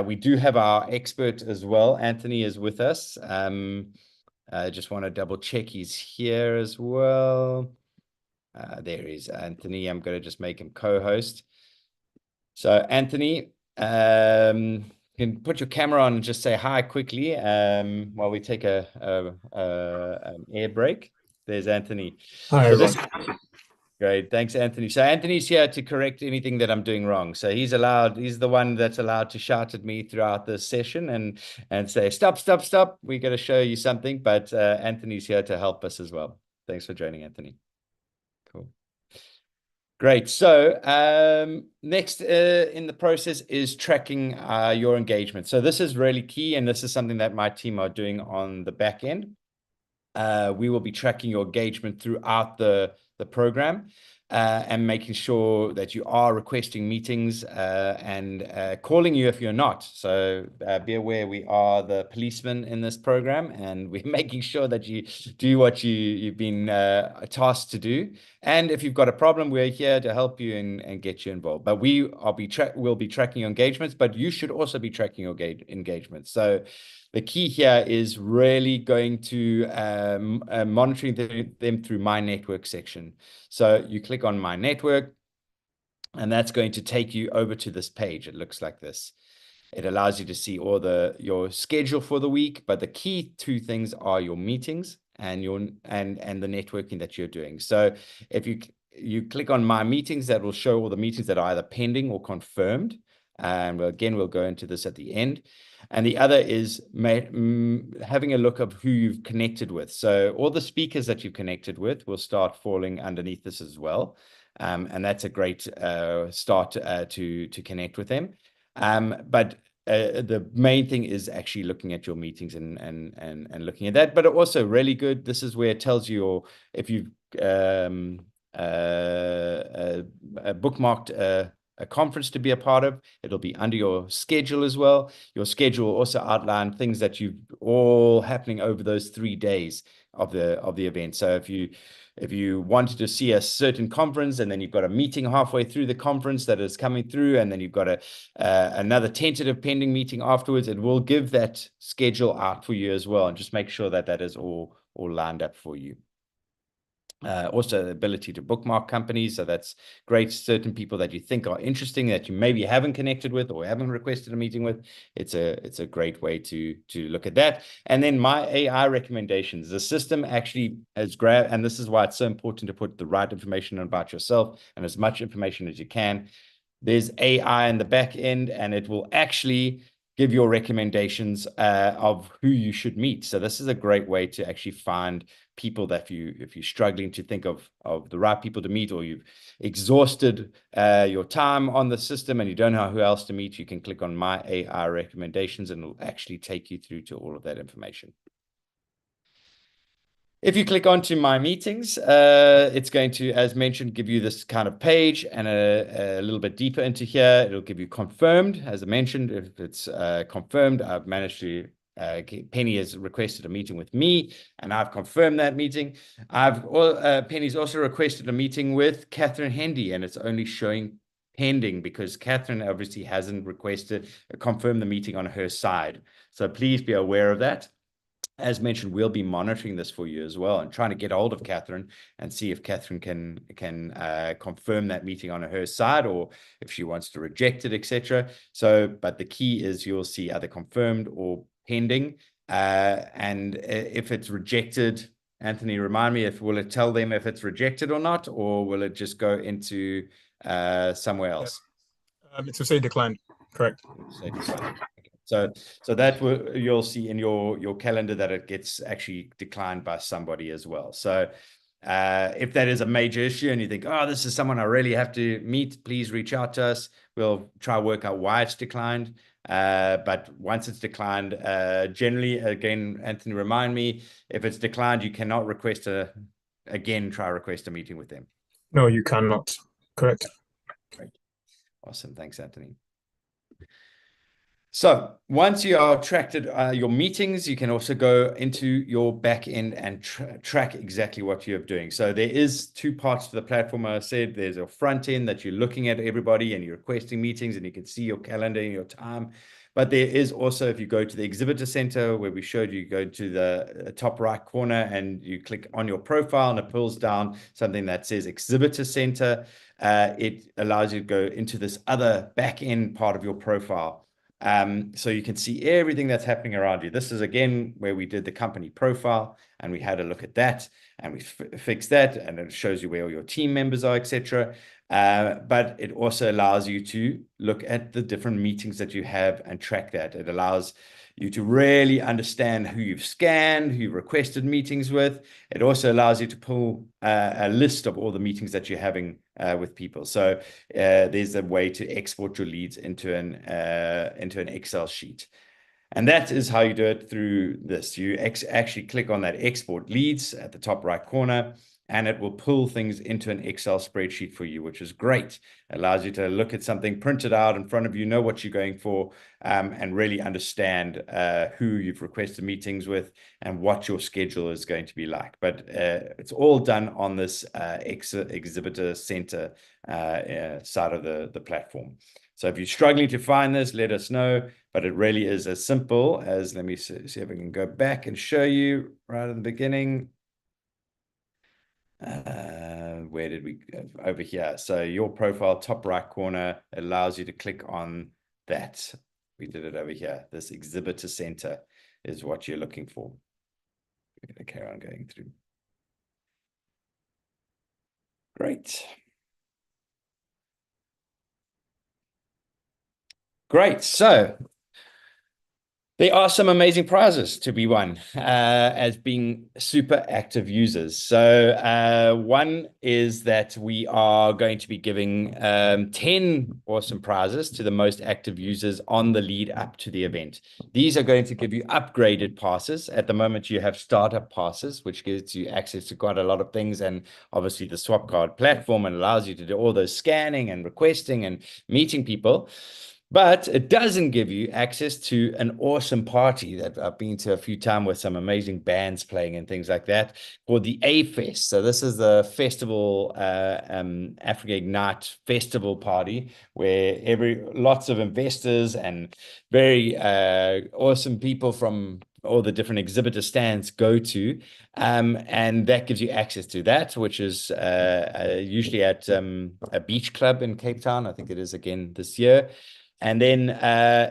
We do have our expert as well. Anthony is with us. I just want to double check he's here as well. There he is, Anthony. I'm going to just make him co-host. So Anthony, you can put your camera on and just say hi quickly while we take an air break. There's Anthony. Hi, So everyone. Great. Thanks, Anthony. So Anthony's here to correct anything that I'm doing wrong. So he's the one that's allowed to shout at me throughout the session and say, stop. We got to show you something. But Anthony's here to help us as well. Thanks for joining, Anthony. Cool. Great. So next in the process is tracking your engagement. So this is really key, and this is something that my team are doing on the back end. We will be tracking your engagement throughout the program and making sure that you are requesting meetings and calling you if you're not. So be aware we are the policemen in this program, and we're making sure that you do what you've been tasked to do. And if you've got a problem, we're here to help you and get you involved. But we'll be tracking your engagements, but you should also be tracking your engagements. So the key here is really going to monitoring them through My Network section. So you click on My Network, and that's going to take you over to this page. It looks like this. It allows you to see all your schedule for the week, but the key two things are your meetings and the networking that you're doing. So if you click on My Meetings, that will show all the meetings that are either pending or confirmed. And again, we'll go into this at the end. And the other is having a look of who you've connected with. So all the speakers that you've connected with will start falling underneath this as well. And that's a great start to connect with them. But the main thing is actually looking at your meetings and looking at that. But also really good, this is where it tells you if you've bookmarked a conference to be a part of, it'll be under your schedule as well. Your schedule will also outline things that you've all happening over those 3 days of the event. So if you wanted to see a certain conference, and then you've got a meeting halfway through the conference that is coming through, and then you've got another tentative pending meeting afterwards, it will give that schedule out for you as well, and just make sure that that is all lined up for you. Also the ability to bookmark companies. So that's great. Certain people that you think are interesting that you maybe haven't connected with or haven't requested a meeting with. It's a great way to look at that. And then my AI recommendations. The system actually has grabbed, and this is why it's so important to put the right information about yourself and as much information as you can. There's AI in the back end, and it will actually give your recommendations of who you should meet. So this is a great way to actually find people that if you're struggling to think of the right people to meet, or you've exhausted your time on the system and you don't know who else to meet, you can click on My AI Recommendations and it'll actually take you through to all of that information. If you click onto My Meetings, it's going to, as mentioned, give you this kind of page, and a little bit deeper into here, it'll give you confirmed. As I mentioned, if it's confirmed, I've managed to, Penny has requested a meeting with me, and I've confirmed that meeting. Penny's also requested a meeting with Catherine Hendy, and it's only showing pending because Catherine obviously hasn't confirmed the meeting on her side. So please be aware of that. As mentioned, we'll be monitoring this for you as well and trying to get hold of Catherine and see if Catherine can confirm that meeting on her side, or if she wants to reject it, etc. So, but the key is you'll see either confirmed or pending. And if it's rejected, Anthony, remind me, will it tell them if it's rejected or not, or will it just go into somewhere else? It will say declined, correct. Say declined. So that you'll see in your calendar that it gets actually declined by somebody as well. So if that is a major issue and you think, oh, this is someone I really have to meet, please reach out to us. We'll try to work out why it's declined. But once it's declined, generally, again, Anthony, remind me, if it's declined, you cannot try request a meeting with them. No, you cannot. Correct. Great. Awesome. Thanks, Anthony. So once you are attracted your meetings, you can also go into your back end and track exactly what you're doing. So there is two parts to the platform. I said there's a front end that you're looking at everybody and you're requesting meetings and you can see your calendar and your time. But there is also, if you go to the exhibitor center where we showed you, go to the top right corner and you click on your profile and it pulls down something that says exhibitor center. It allows you to go into this other back end part of your profile. So you can see everything that's happening around you. This is again where we did the company profile and we had a look at that and we fixed that, and it shows you where all your team members are, etc. But it also allows you to look at the different meetings that you have and track that. It allows you to really understand who you've scanned, who you've requested meetings with. It also allows you to pull a list of all the meetings that you're having with people. So there's a way to export your leads into an Excel sheet. And that is how you do it through this. You actually click on that export leads at the top right corner, and it will pull things into an Excel spreadsheet for you, which is great. It allows you to look at something printed out in front of you, know what you're going for, and really understand who you've requested meetings with and what your schedule is going to be like. But it's all done on this exhibitor center side of the platform. So if you're struggling to find this, let us know. But it really is as simple as, let me see if I can go back and show you right at the beginning. Where did we go? Over here? So your profile, top right corner, allows you to click on that. We did it over here. This exhibitor center is what you're looking for. We're going to carry on going through. Great. Great. So there are some amazing prizes to be won as being super active users. So one is that we are going to be giving 10 awesome prizes to the most active users on the lead up to the event. These are going to give you upgraded passes. At the moment, you have startup passes, which gives you access to quite a lot of things, and obviously the SWAPCARD platform, and allows you to do all those scanning and requesting and meeting people. But it doesn't give you access to an awesome party that I've been to a few times with some amazing bands playing and things like that, called the A-Fest. So this is the festival, Africa Ignite festival party, where lots of investors and very awesome people from all the different exhibitor stands go to. And that gives you access to that, which is usually at a beach club in Cape Town. I think it is again this year. And then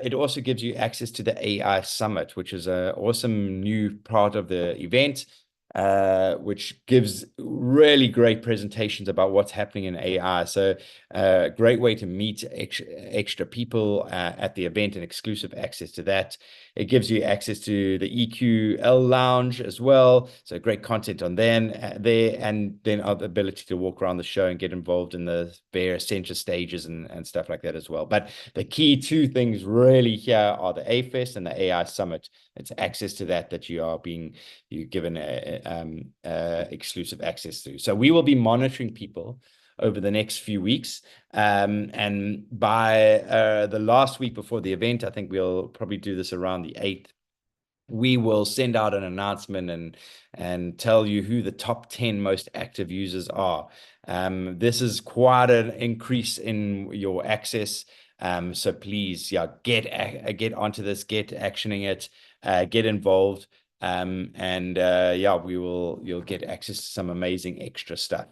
it also gives you access to the AI Summit, which is an awesome new part of the event. which gives really great presentations about what's happening in AI. So great way to meet extra people at the event and exclusive access to that. It gives you access to the EQL lounge as well. So great content on there, and then the ability to walk around the show and get involved in the various center stages and stuff like that as well. But the key two things really here are the A-Fest and the AI Summit. It's access to that you're given exclusive access to. So we will be monitoring people over the next few weeks. And by the last week before the event, I think we'll probably do this around the 8th, we will send out an announcement and tell you who the top 10 most active users are. This is quite an increase in your access. So please, yeah, get onto this, get actioning it, get involved. Yeah, you'll get access to some amazing extra stuff.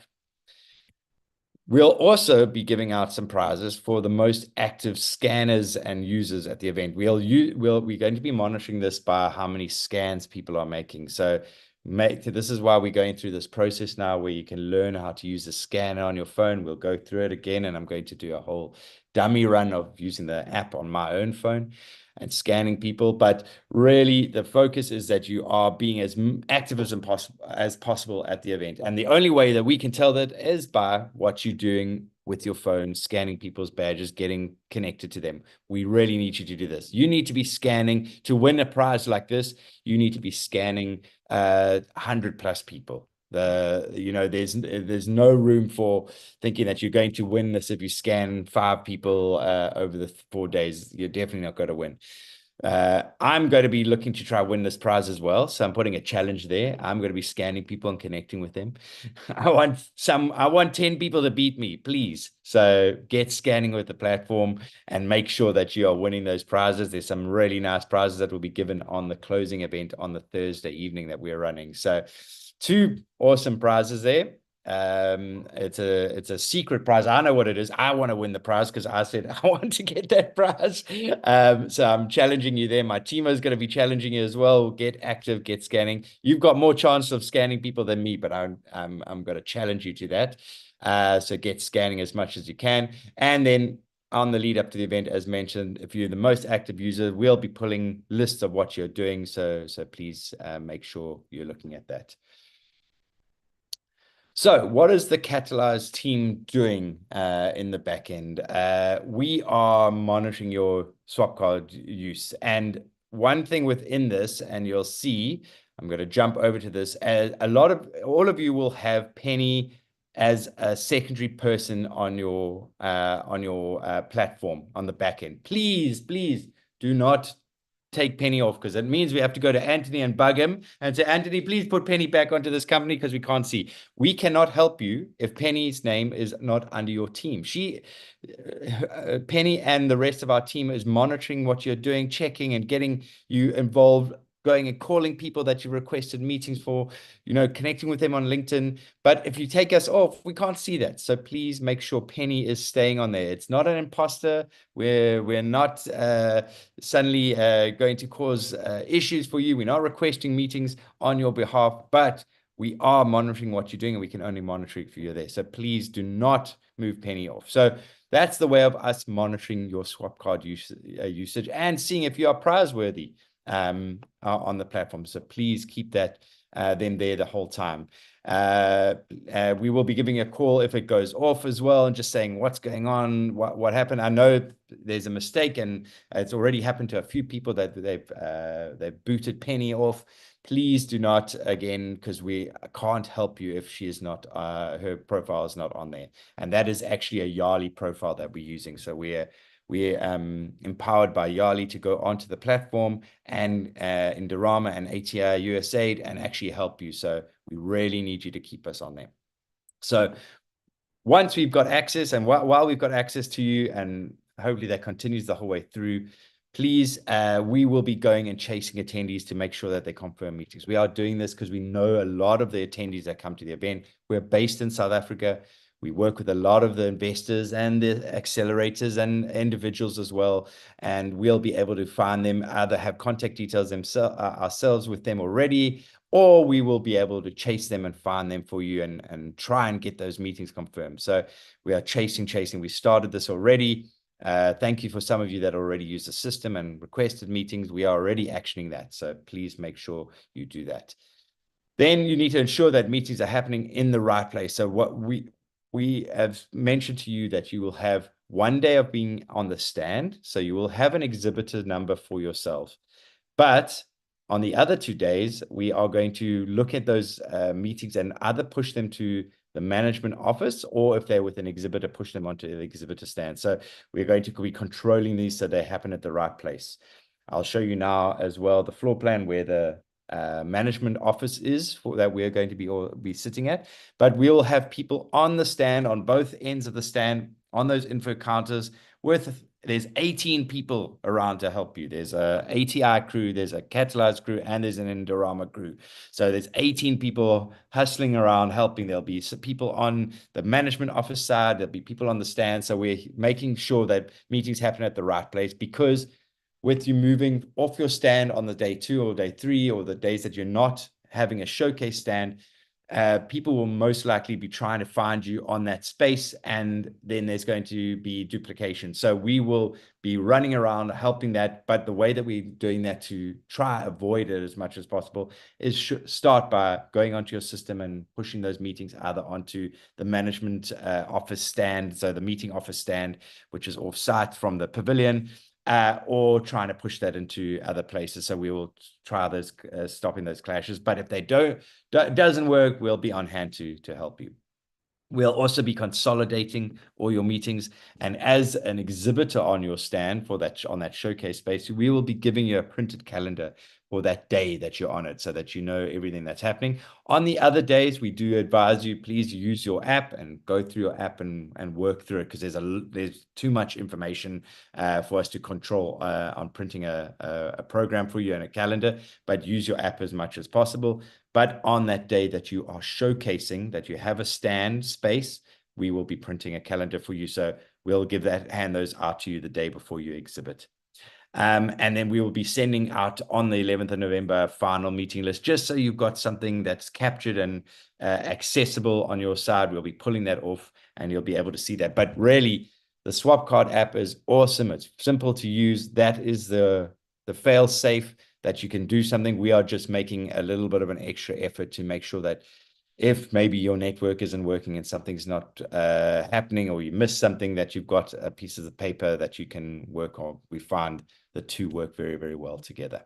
We'll also be giving out some prizes for the most active scanners and users at the event. We're going to be monitoring this by how many scans people are making. So this is why we're going through this process now, where you can learn how to use the scanner on your phone. We'll go through it again, and I'm going to do a whole dummy run of using the app on my own phone and scanning people. But really, the focus is that you are being as active as possible at the event. And the only way that we can tell that is by what you're doing with your phone, scanning people's badges, getting connected to them. We really need you to do this. You need to be scanning to win a prize like this. You need to be scanning 100+ people. There's no room for thinking that you're going to win this if you scan 5 people over the 4 days. You're definitely not going to win. I'm going to be looking to try win this prize as well, so I'm putting a challenge there. I'm going to be scanning people and connecting with them. I want 10 people to beat me, please. So get scanning with the platform and make sure that you are winning those prizes. There's some really nice prizes that will be given on the closing event on the Thursday evening that we're running. So 2 awesome prizes there. It's a secret prize. I know what it is. I want to win the prize because I said I want to get that prize. So I'm challenging you there. My team is going to be challenging you as well. Get active, get scanning. You've got more chance of scanning people than me, but I'm going to challenge you to that. So get scanning as much as you can. And then on the lead up to the event, as mentioned, if you're the most active user, we'll be pulling lists of what you're doing. So please make sure you're looking at that. So what is the Catalyze team doing in the back end? We are monitoring your swap card use. And one thing within this, and you'll see, I'm going to jump over to this, all of you will have Penny as a secondary person on your platform on the back end. Please do not take Penny off, because it means we have to go to Anthony and bug him and say, Anthony, please put Penny back onto this company because we can't see. We cannot help you if Penny's name is not under your team. Penny and the rest of our team is monitoring what you're doing, checking and getting you involved, going and calling people that you requested meetings for, connecting with them on LinkedIn. But if you take us off, we can't see that. So please make sure Penny is staying on there. It's not an imposter. We're not suddenly going to cause issues for you. We're not requesting meetings on your behalf, but we are monitoring what you're doing, and we can only monitor it for you there. So please do not move Penny off. So that's the way of us monitoring your swap card usage and seeing if you are prize-worthy on the platform. So please keep them there the whole time. We will be giving a call if it goes off as well, and just saying what's going on, what happened. I know there's a mistake, and it's already happened to a few people that they've booted Penny off. Please do not, again, because we can't help you if she is not, her profile is not on there. And that is actually a YALI profile that we're using. So we're empowered by YALI to go onto the platform and Indorama and ATF USAID and actually help you. So we really need you to keep us on there. So once we've got access, and while we've got access to you, and hopefully that continues the whole way through, please, we will be going and chasing attendees to make sure that they confirm meetings. We are doing this because we know a lot of the attendees that come to the event. We're based in South Africa. We work with a lot of the investors and the accelerators and individuals as well. And we'll be able to find them, either have contact details ourselves with them already, or we will be able to chase them and find them for you and try and get those meetings confirmed. So we are chasing. We started this already. Thank you for some of you that already use the system and requested meetings. We are already actioning that. So please make sure you do that. Then you need to ensure that meetings are happening in the right place. So what we have mentioned to you that you will have one day of being on the stand. So you will have an exhibitor number for yourself. But on the other 2 days, we are going to look at those meetings and either push them to the management office, or if they're with an exhibitor, push them onto the exhibitor stand. So we're going to be controlling these so they happen at the right place. I'll show you now as well the floor plan where the management office is for that we're going to be sitting at. But we'll have people on the stand, on both ends of the stand, on those info counters there's 18 people around to help you. There's a ATI crew, there's a Catalyze crew, and there's an Indorama crew. So there's 18 people hustling around helping. There'll be some people on the management office side. There'll be people on the stand. So we're making sure that meetings happen at the right place, because with you moving off your stand on the day 2 or day 3, or the days that you're not having a showcase stand, people will most likely be trying to find you on that space, and then there's going to be duplication. So we will be running around helping that, but the way that we're doing that to try avoid it as much as possible is start by going onto your system and pushing those meetings either onto the management office stand, so the meeting office stand, which is off site from the pavilion, or trying to push that into other places. So we will try those, stopping those clashes. But if they doesn't work, we'll be on hand to help you. We'll also be consolidating all your meetings. And as an exhibitor on your stand on that showcase space, we will be giving you a printed calendar for that day that you're on it, so that you know everything that's happening. On the other days, we do advise you, please use your app and go through your app and work through it, because there's too much information for us to control on printing a program for you and a calendar. But use your app as much as possible. But on that day that you are showcasing, that you have a stand space, we will be printing a calendar for you. So we'll hand those out to you the day before you exhibit. And then we will be sending out on the 11th of November a final meeting list, just so you've got something that's captured and accessible on your side. We'll be pulling that off and you'll be able to see that. But really, the SWAPCARD app is awesome. It's simple to use. That is the fail safe that you can do something. We are just making a little bit of an extra effort to make sure that if maybe your network isn't working and something's not happening, or you miss something, that you've got a piece of paper that you can work on. We find the two work very, very well together.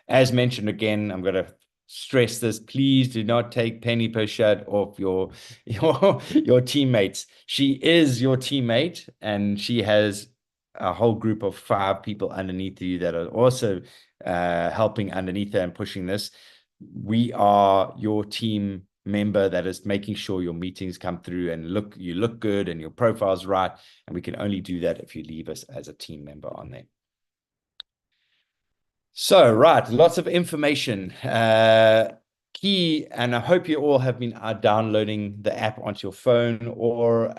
As mentioned again, I'm going to stress this. Please do not take penny per shot off your teammates. She is your teammate, and she has a whole group of 5 people underneath you that are also helping underneath her and pushing this. We are your team member that is making sure your meetings come through and you look good and your profile's right. And we can only do that if you leave us as a team member on there. So, right, lots of information. Key, and I hope you all have been downloading the app onto your phone, or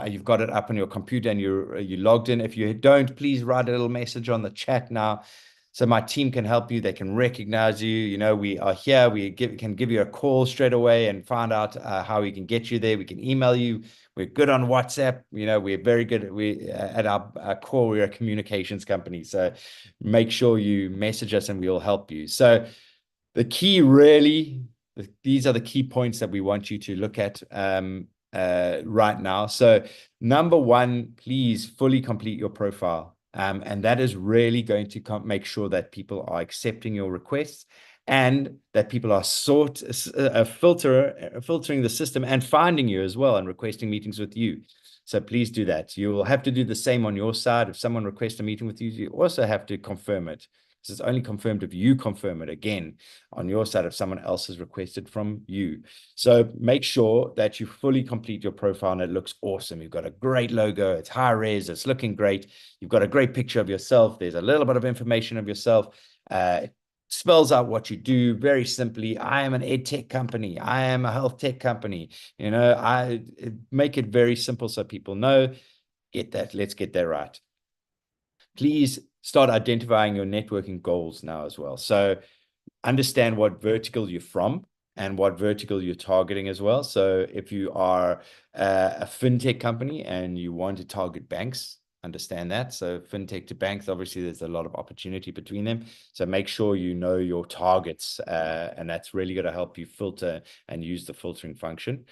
you've got it up on your computer and you logged in. If you don't, please write a little message on the chat now, so my team can help you. They can recognize you. You know, we are here. We can give you a call straight away and find out how we can get you there. We can email you. We're good on WhatsApp. You know, we're very good. At our core, we're a communications company. So make sure you message us and we'll help you. So the key really, these are the key points that we want you to look at right now. So number 1, please fully complete your profile. And that is really going to make sure that people are accepting your requests, and that people are filtering the system and finding you as well and requesting meetings with you. So please do that. You will have to do the same on your side. If someone requests a meeting with you, you also have to confirm it. It's only confirmed if you confirm it again on your side, if someone else has requested from you. So make sure that you fully complete your profile and it looks awesome. You've got a great logo. It's high res. It's looking great. You've got a great picture of yourself. There's a little bit of information of yourself. spells out what you do very simply. I am an ed tech company. I am a health tech company. I make it very simple so people know. Get that. Let's get that right. Please start identifying your networking goals now as well. So understand what vertical you're from and what vertical you're targeting as well. So if you are a fintech company and you want to target banks, understand that. So fintech to banks, obviously there's a lot of opportunity between them. So make sure you know your targets, and that's really going to help you filter and use the filtering function.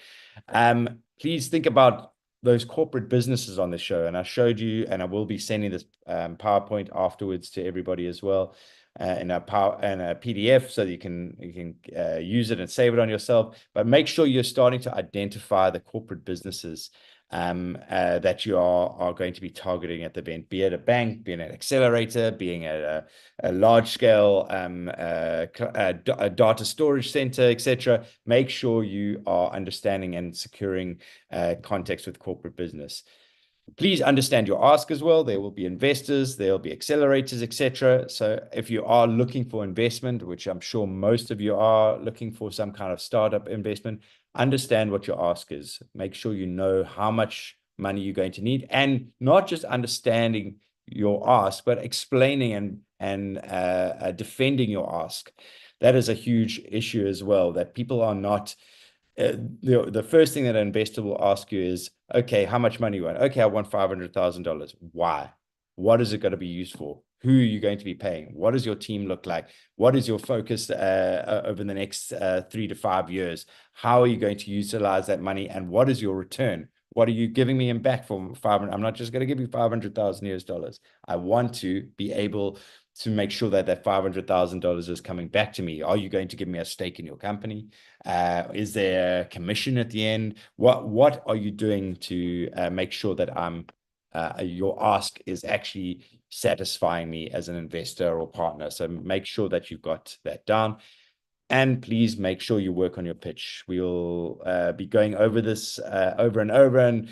Please think about those corporate businesses on the show. And I showed you, and I will be sending this PowerPoint afterwards to everybody as well, in a PDF, so that you can use it and save it on yourself. But make sure you're starting to identify the corporate businesses that you are going to be targeting at the event, be it a bank, be it an accelerator, being a large scale a data storage center, etc. Make sure you are understanding and securing context with corporate business. Please understand your ask as well. There will be investors, there will be accelerators, etc. So if you are looking for investment, which I'm sure most of you are looking for some kind of startup investment, understand what your ask is. Make sure you know how much money you're going to need, and not just understanding your ask, but explaining and defending your ask. That is a huge issue as well, that people are not. The first thing that an investor will ask you is, okay, how much money you want? Okay, I want $500,000. Why? What is it going to be used for? Who are you going to be paying? What does your team look like? What is your focus over the next 3 to 5 years? How are you going to utilize that money? And what is your return? What are you giving me back for 500? I'm not just going to give you 500,000 US dollars. I want to be able to make sure that that $500,000 is coming back to me. Are you going to give me a stake in your company? Is there a commission at the end? What are you doing to make sure that your ask is actually satisfying me as an investor or partner? So make sure that you've got that down. And please make sure you work on your pitch. We'll be going over this over and over and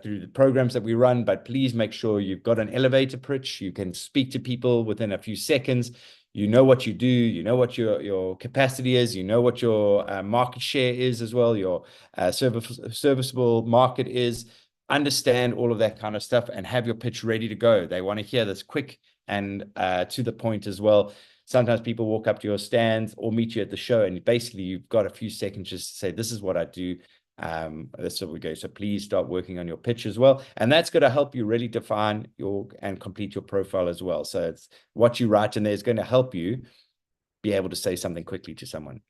through the programs that we run, but please make sure you've got an elevator pitch. You can speak to people within a few seconds. You know what you do, you know what your capacity is, you know what your market share is as well, your serviceable market is. Understand all of that kind of stuff and have your pitch ready to go. They want to hear this quick and to the point as well. Sometimes people walk up to your stand or meet you at the show, and basically you've got a few seconds just to say, this is what I do. That's what we go. So please start working on your pitch as well. And that's going to help you really define and complete your profile as well. So it's what you write in there is going to help you be able to say something quickly to someone.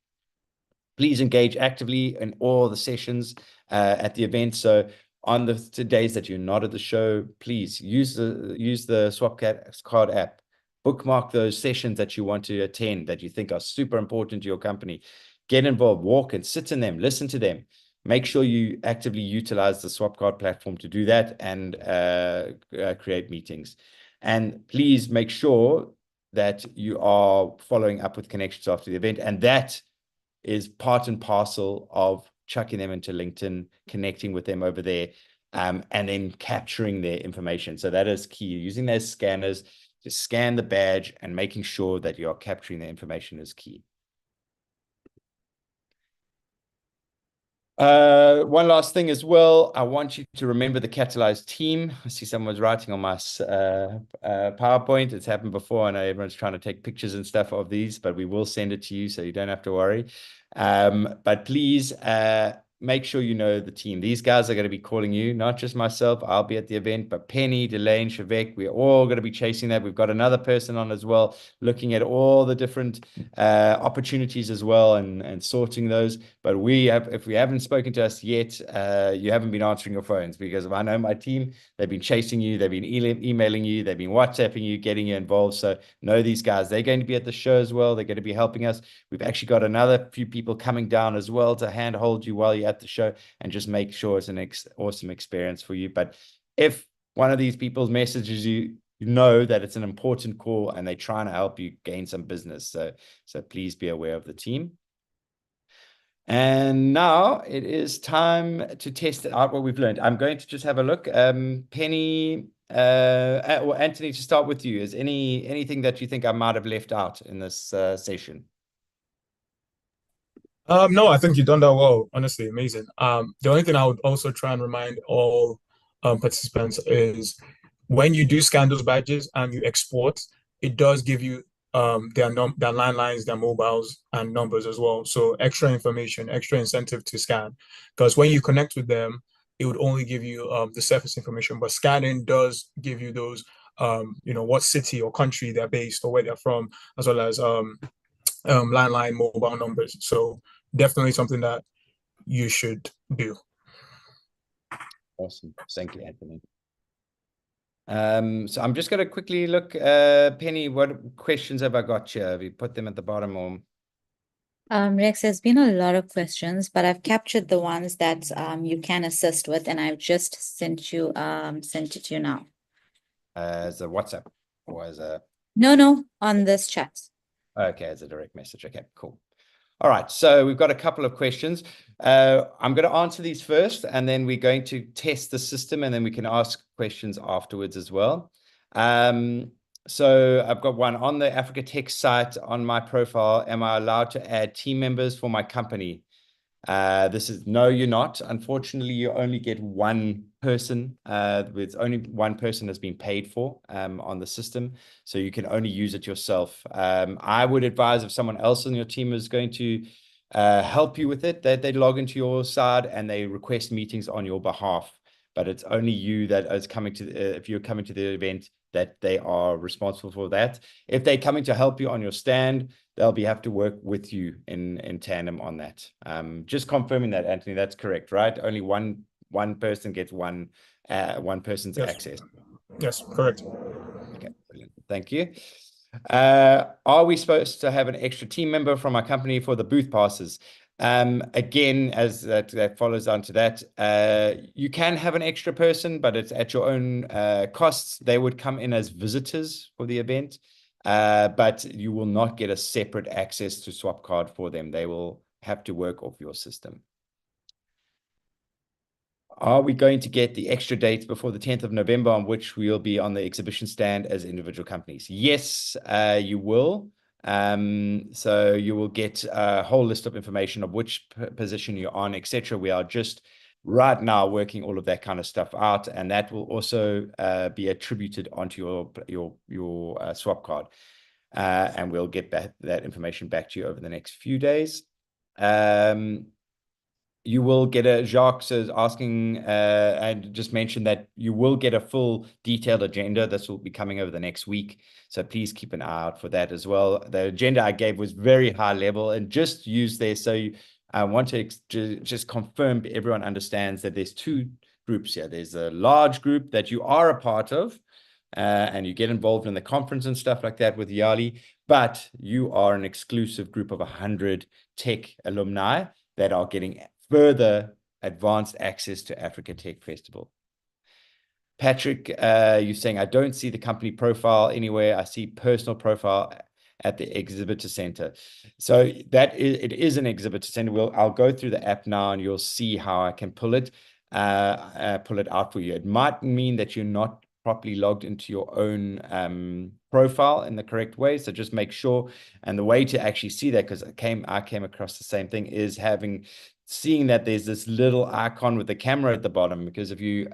Please engage actively in all the sessions at the event. So on the days that you're not at the show, please use the SWAPCARD app. Bookmark those sessions that you want to attend that you think are super important to your company. Get involved, walk and sit in them, listen to them. Make sure you actively utilize the SWAPCARD platform to do that and create meetings. And please make sure that you are following up with connections after the event. And that is part and parcel of chucking them into LinkedIn, connecting with them over there, and then capturing their information. So that is key. Using those scanners to scan the badge and making sure that you are capturing the information is key. One last thing as well, I want you to remember the Catalyze team. I see someone's writing on my PowerPoint. It's happened before. I know everyone's trying to take pictures and stuff of these, but we will send it to you so you don't have to worry. But please make sure you know the team. These guys are going to be calling you, not just myself. I'll be at the event, but Penny, Delane, Shavek, we're all going to be chasing that. We've got another person on as well, looking at all the different opportunities as well and sorting those. But if we haven't spoken to us yet, you haven't been answering your phones, because I know my team, they've been chasing you, they've been emailing you, they've been WhatsApping you, getting you involved. So know these guys. They're going to be at the show as well. They're going to be helping us. We've actually got another few people coming down as well to handhold you while you're at the show and just make sure it's an awesome experience for you. But if one of these people messages you, you know that it's an important call and they're trying to help you gain some business. So please be aware of the team. And now it is time to test out what we've learned. I'm going to just have a look. Penny, Well, Anthony, to start with you, is anything that you think I might have left out in this session? No, I think you've done that well. Honestly, amazing. The only thing I would also try and remind all participants is when you do scan those badges and you export, it does give you their landlines, their mobiles, and numbers as well. So extra information, extra incentive to scan. Because when you connect with them, it would only give you the surface information, but scanning does give you those what city or country they're based or where they're from, as well as landline mobile numbers. So definitely something that you should do. Awesome. Thank you, Anthony. So I'm just going to quickly look, Penny, what questions have I got here? Have you put them at the bottom or? Rex, there's been a lot of questions, but I've captured the ones that you can assist with, and I've just sent it to you now. As a WhatsApp or as a? No, on this chat. Okay, as a direct message. Okay, cool. All right, so we've got a couple of questions. I'm going to answer these first, and then we're going to test the system, and then we can ask questions afterwards as well. So I've got one on the Africa Tech site on my profile. Am I allowed to add team members for my company? This is no, you're not. Unfortunately, you only get one person. With only one person has been paid for on the system, so you can only use it yourself. I would advise if someone else on your team is going to help you with it, that they log into your side and they request meetings on your behalf. But it's only you that is coming to, if you're coming to the event, that they are responsible for that. If they're coming to help you on your stand, they'll have to work with you in tandem on that. Just confirming that, Anthony, that's correct, right? Only one person gets one person's access. Yes, correct. Okay, brilliant. Thank you. Are we supposed to have an extra team member from our company for the booth passes? Again, as that follows on to that, you can have an extra person, but it's at your own costs. They would come in as visitors for the event, but you will not get a separate access to SWAPCARD for them. They will have to work off your system. Are we going to get the extra dates before the 10th of November on which we'll be on the exhibition stand as individual companies? Yes, you will. So you will get a whole list of information of which position you're on, etc. We are just right now working all of that kind of stuff out, and that will also be attributed onto your swap card, and we'll get that information back to you over the next few days. You will get Jacques is asking, and just mentioned that you will get a full detailed agenda. This will be coming over the next week. So please keep an eye out for that as well. The agenda I gave was very high level and just used there. So I want to just confirm everyone understands that there's two groups here. There's a large group that you are a part of, and you get involved in the conference and stuff like that with YALI, but you are an exclusive group of 100 tech alumni that are getting further advanced access to Africa Tech Festival. Patrick, you're saying, I don't see the company profile anywhere. I see personal profile at the exhibitor center. So it is an exhibitor center. I'll go through the app now and you'll see how I can pull it out for you. It might mean that you're not properly logged into your own profile in the correct way. So just make sure. And the way to actually see that, because I came across the same thing, is seeing that there's this little icon with the camera at the bottom, because if you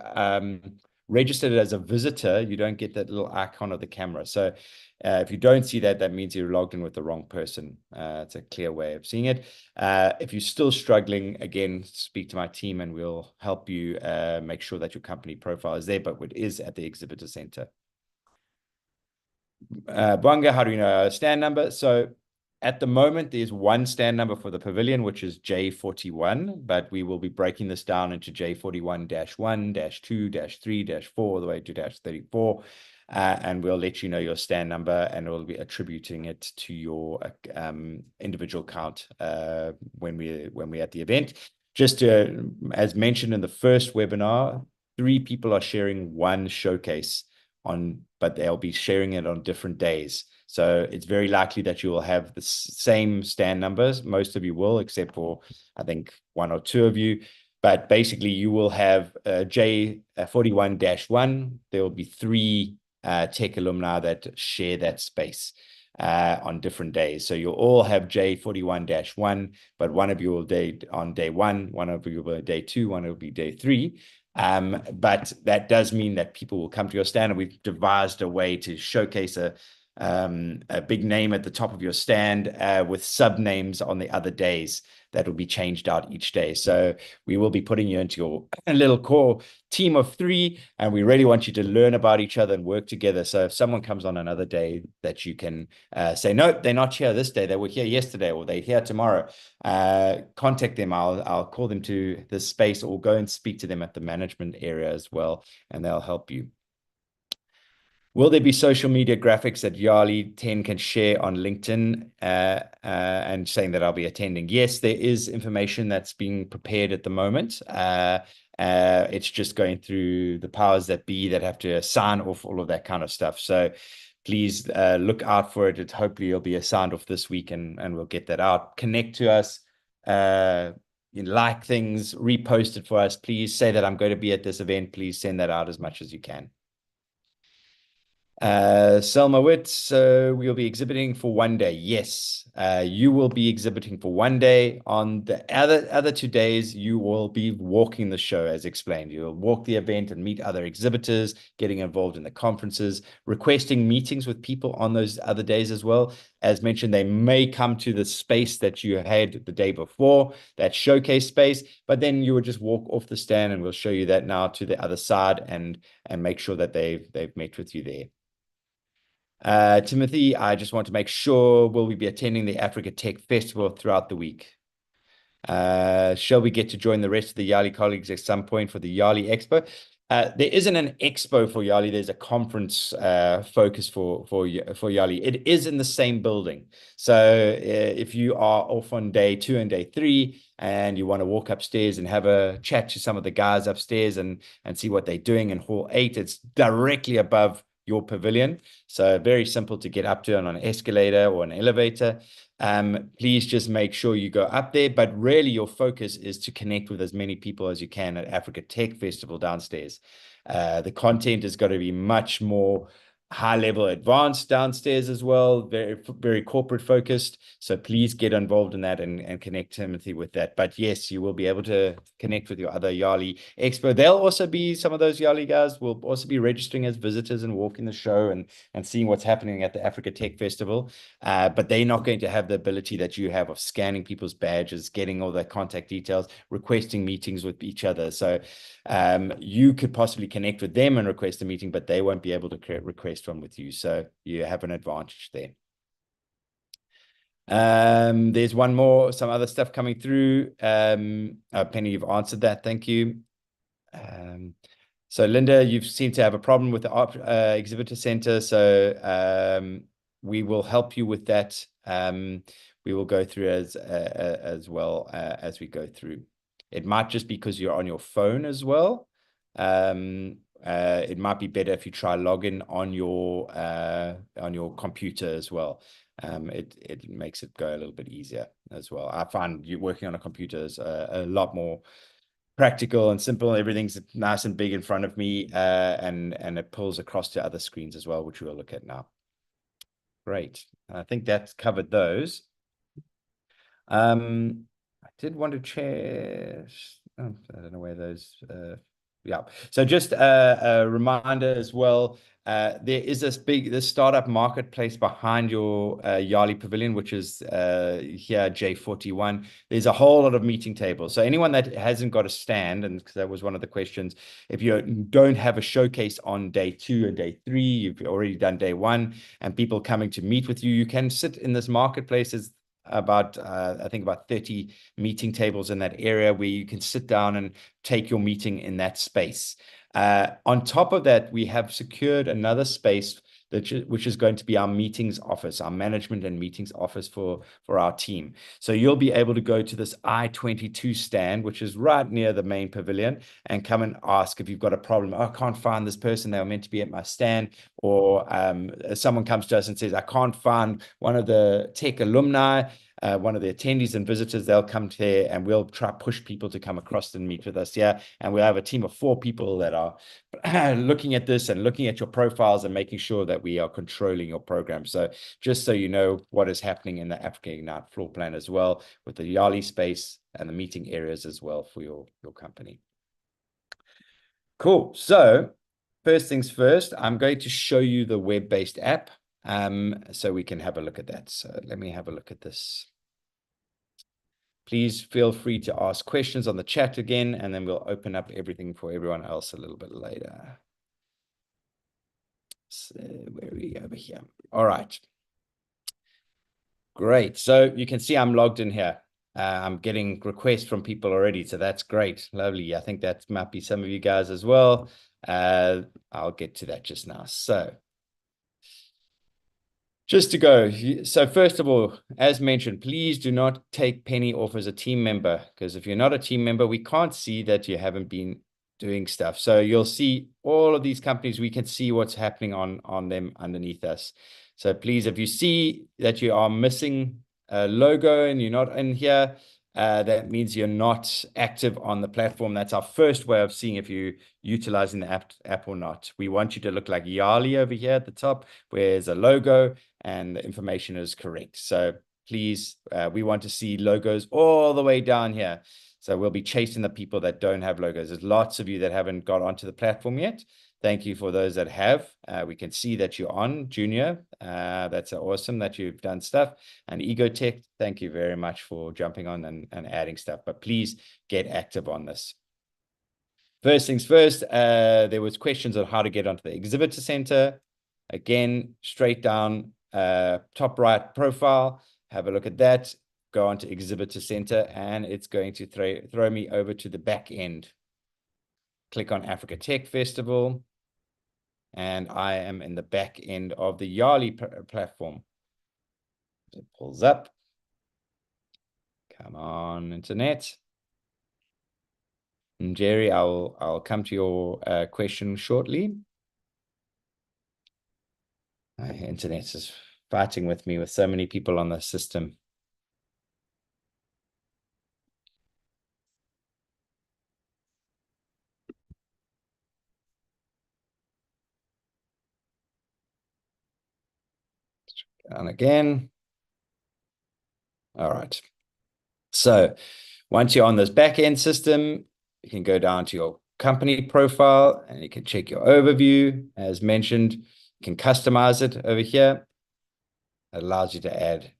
registered it as a visitor, you don't get that little icon of the camera. So if you don't see that, that means you're logged in with the wrong person. It's a clear way of seeing it. If you're still struggling, again, speak to my team and we'll help you make sure that your company profile is there, but it is at the exhibitor center. Bwanga, how do you know our stand number? So at the moment, there's one stand number for the pavilion, which is J41, but we will be breaking this down into J41-1, -2, -3, -4, all the way to -34. And we'll let you know your stand number, and we'll be attributing it to your individual count when we're at the event. Just as mentioned in the first webinar, 3 people are sharing one showcase but they'll be sharing it on different days. So it's very likely that you will have the same stand numbers. Most of you will, except for, I think, 1 or 2 of you. But basically, you will have J41-1. There will be 3 tech alumni that share that space on different days. So you'll all have J41-1, but one of you will be on day 1, one of you will be day 2, one will be day 3. But that does mean that people will come to your stand, and we've devised a way to showcase a big name at the top of your stand with sub names on the other days that will be changed out each day. So we will be putting you into your little core team of 3, and we really want you to learn about each other and work together. So if someone comes on another day, that you can say, no, they're not here this day, they were here yesterday, or they're here tomorrow. Contact them. I'll call them to this space, or go and speak to them at the management area as well, and they'll help you. Will there be social media graphics that YALI 10 can share on LinkedIn and saying that I'll be attending? Yes, there is information that's being prepared at the moment. It's just going through the powers that be that have to sign off all of that kind of stuff. So please look out for it. Hopefully it'll be signed off this week, and we'll get that out. Connect to us. Like things, repost it for us. Please say that I'm going to be at this event. Please send that out as much as you can. Selma Witt, so we'll be exhibiting for 1 day. Yes, you will be exhibiting for 1 day. On the other 2 days, you will be walking the show, as explained. You'll walk the event and meet other exhibitors, getting involved in the conferences, requesting meetings with people on those other days as well. As mentioned, they may come to the space that you had the day before, that showcase space, but then you would just walk off the stand, and we'll show you that now to the other side, and make sure that they've met with you there. Timothy, I just want to make sure, will we be attending the Africa Tech Festival throughout the week? Shall we get to join the rest of the YALI colleagues at some point for the YALI Expo? There isn't an expo for YALI. There's a conference focus for YALI. It is in the same building. So if you are off on day 2 and day 3, and you want to walk upstairs and have a chat to some of the guys upstairs and see what they're doing in Hall 8, it's directly above your pavilion. So very simple to get up to on an escalator or an elevator. Please just make sure you go up there, but really your focus is to connect with as many people as you can at Africa Tech Festival downstairs. The content is going to be much more high level advanced downstairs as well, very, very corporate focused. So please get involved in that and connect Timothy with that. But yes, you will be able to connect with your other YALI Expo. They'll also be, some of those YALI guys will also be registering as visitors and walking the show and seeing what's happening at the Africa Tech Festival. But they're not going to have the ability that you have of scanning people's badges, getting all their contact details, requesting meetings with each other. So you could possibly connect with them and request a meeting, but they won't be able to request one with you. So you have an advantage there. There's some other stuff coming through. Penny, you've answered that. Thank you. So Linda, you seem to have a problem with the exhibitor center. So we will help you with that. We will go through as well as we go through. It might just be because you're on your phone as well. It might be better if you try login on your computer as well. It makes it go a little bit easier as well. I find you working on a computer is a lot more practical and simple. Everything's nice and big in front of me, and it pulls across to other screens as well, which we'll look at now. Great. I think that's covered those. I did want to share. Oh, I don't know where those. Yeah. So just a reminder as well. There is this startup marketplace behind your YALI pavilion, which is here J41. There's a whole lot of meeting tables. So anyone that hasn't got a stand, and that was one of the questions, if you don't have a showcase on day 2 and day 3, you've already done day 1, and people coming to meet with you, you can sit in this marketplace. Is about I think about 30 meeting tables in that area where you can sit down and take your meeting in that space. On top of that, we have secured another space which is going to be our meetings office, our management and meetings office for our team. So you'll be able to go to this I-22 stand, which is right near the main pavilion, and come and ask if you've got a problem. Oh, I can't find this person. They were meant to be at my stand. Or someone comes to us and says, I can't find one of the tech alumni. one of the attendees and visitors, they'll come to there, and we'll try push people to come across and meet with us. Yeah. And we'll have a team of 4 people that are looking at this and looking at your profiles and making sure that we are controlling your program. So just so you know what is happening in the Africa Ignite floor plan as well, with the YALI space and the meeting areas as well for your company. Cool. So first things first, I'm going to show you the web-based app, so we can have a look at that. So let me have a look at this. Please feel free to ask questions on the chat again, and then we'll open up everything for everyone else a little bit later. So where are we over here? All right. Great. So you can see I'm logged in here. I'm getting requests from people already, so that's great. Lovely. I think that might be some of you guys as well. I'll get to that just now. So just to go. So first of all, as mentioned, please do not take Penny off as a team member, because if you're not a team member, we can't see that you haven't been doing stuff. So you'll see all of these companies, we can see what's happening on them underneath us. So please, if you see that you are missing a logo and you're not in here, that means you're not active on the platform. That's our first way of seeing if you're utilizing the app or not. We want you to look like YALI over here at the top, where there's a logo and the information is correct. So please, we want to see logos all the way down here. So we'll be chasing the people that don't have logos. There's lots of you that haven't got onto the platform yet. Thank you for those that have. We can see that you're on, Junior. That's awesome that you've done stuff. And EgoTech, thank you very much for jumping on and adding stuff. But please get active on this. First things first, there was questions on how to get onto the exhibitor center. Again, straight down, top right profile. Have a look at that. Go onto exhibitor center, and it's going to throw me over to the back end. Click on Africa Tech Festival, and I am in the back end of the YALI platform. It pulls up. Come on, internet. And Jerry, I'll come to your question shortly. My internet is fighting with me with so many people on the system. And again. All right. So once you're on this back end system, you can go down to your company profile and you can check your overview. As mentioned, you can customize it over here. It allows you to add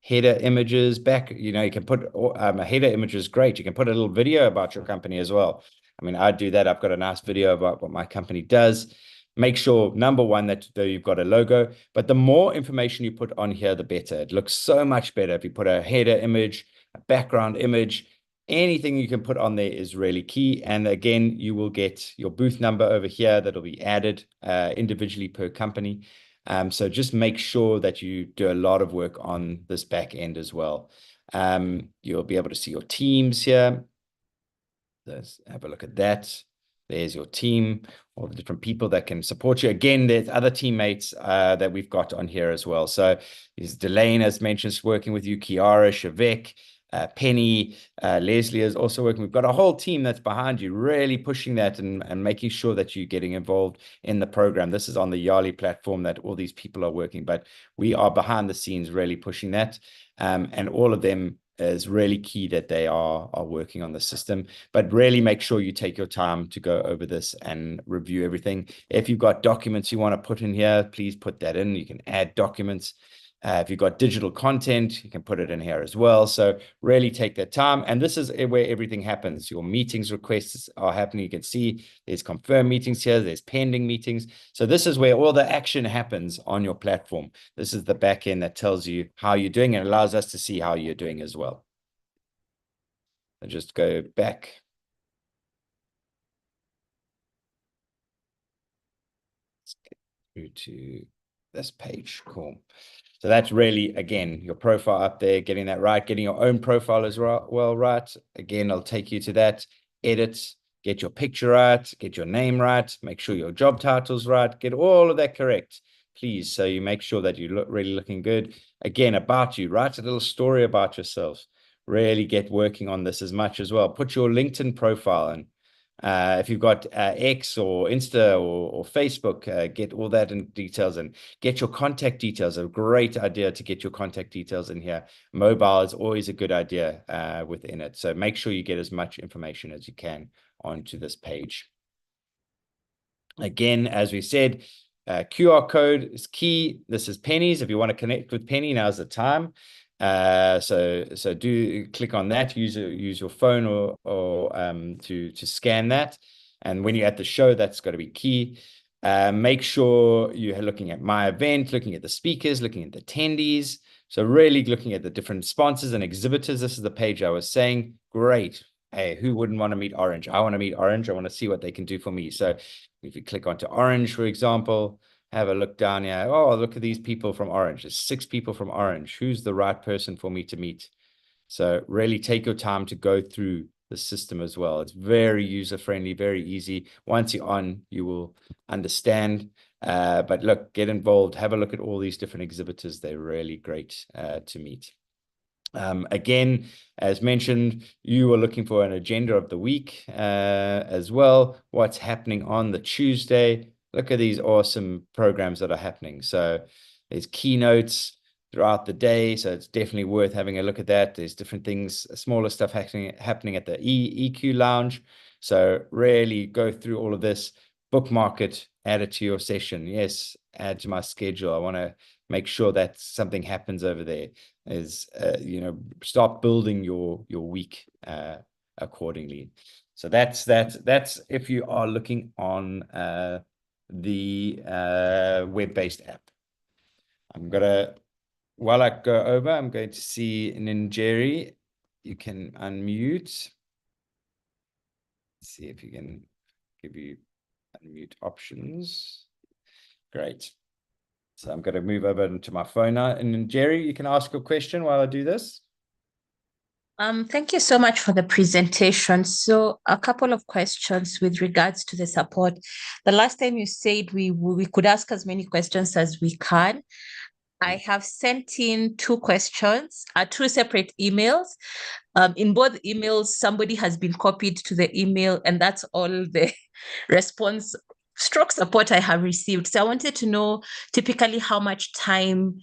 header images back. You know, you can put a header image is great. You can put a little video about your company as well. I mean, I do that. I've got a nice video about what my company does. Make sure, number one, that you've got a logo, but the more information you put on here, the better. It looks so much better if you put a header image, a background image. Anything you can put on there is really key. And again, you will get your booth number over here that'll be added individually per company. So just make sure that you do a lot of work on this back end as well. You'll be able to see your teams here. Let's have a look at that. There's your team, all the different people that can support you. Again, there's other teammates that we've got on here as well. So is Delane, as mentioned, working with you, Kiara, Shavek, Penny, Leslie is also working. We've got a whole team that's behind you, really pushing that and making sure that you're getting involved in the program. This is on the YALI platform that all these people are working, but we are behind the scenes really pushing that. And all of them is really key that they are working on the system, but really make sure you take your time to go over this and review everything. If you've got documents you want to put in here, please put that in. You can add documents. If you've got digital content, you can put it in here as well. So really take that time. And this is where everything happens. Your meetings requests are happening. You can see there's confirmed meetings here. There's pending meetings. So this is where all the action happens on your platform. This is the back end that tells you how you're doing and allows us to see how you're doing as well. So just go back. Let's get through to this page. Cool. So that's really, again, your profile up there, getting that right, getting your own profile as well right. Again, I'll take you to that. Edit, get your picture right, get your name right, make sure your job title's right, get all of that correct. please. So you make sure that you look really looking good. Again, about you, write a little story about yourself. Really get working on this as much as well. Put your LinkedIn profile in. If you've got X or Insta or Facebook, get all that in details and get your contact details. A great idea to get your contact details in here. Mobile is always a good idea within it. So make sure you get as much information as you can onto this page. Again, as we said, QR code is key. This is pennies. If you want to connect with Penny, now's the time. So do click on that. Use your phone or to scan that. And when you're at the show, that's got to be key. Make sure you're looking at my event, looking at the speakers, looking at the attendees. So really looking at the different sponsors and exhibitors. This is the page I was saying. Great. Hey, who wouldn't want to meet Orange? I want to meet Orange. I want to see what they can do for me. So if you click onto Orange, for example, have a look down here. Oh, look at these people from Orange. There's 6 people from Orange. Who's the right person for me to meet? So really take your time to go through the system as well. It's very user-friendly, very easy. Once you're on, you will understand. But look, get involved. Have a look at all these different exhibitors. They're really great to meet. Again, as mentioned, you are looking for an agenda of the week as well. What's happening on the Tuesday? Look at these awesome programs that are happening. So there's keynotes throughout the day. So it's definitely worth having a look at that. There's different things, smaller stuff happening at the EQ Lounge. So really go through all of this, bookmark it, add it to your session. Yes, add to my schedule. I want to make sure that something happens over there. Is start building your week accordingly. So that's if you are looking on the web-based app. While I go over, I'm going to see Ninjeri. You can unmute. Let's see if you can give you unmute options. Great. So I'm going to move over into my phone now. And Jerry, you can ask a question while I do this. Thank you so much for the presentation. So a couple of questions with regards to the support. The last time you said we could ask as many questions as we can. I have sent in 2 questions, 2 separate emails. In both emails, somebody has been copied to the email, and that's all the response stroke support I have received. So I wanted to know typically how much time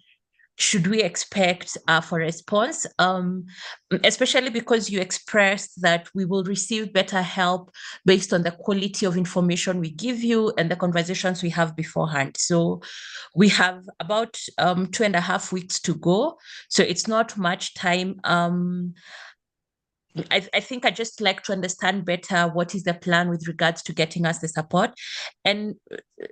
should we expect for response, especially because you expressed that we will receive better help based on the quality of information we give you and the conversations we have beforehand. So we have about 2.5 weeks to go. So it's not much time. I think I'd just like to understand better what is the plan with regards to getting us the support. And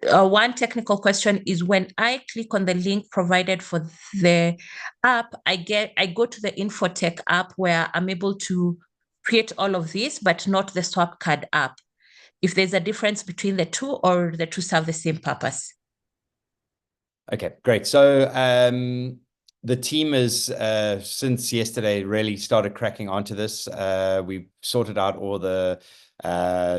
one technical question is, when I click on the link provided for the app, I go to the Infotech app where I'm able to create all of this, but not the SWAPCARD app. If there's a difference between the two, or the two serve the same purpose. Okay, great. So the team is, since yesterday, really started cracking onto this. We've sorted out all the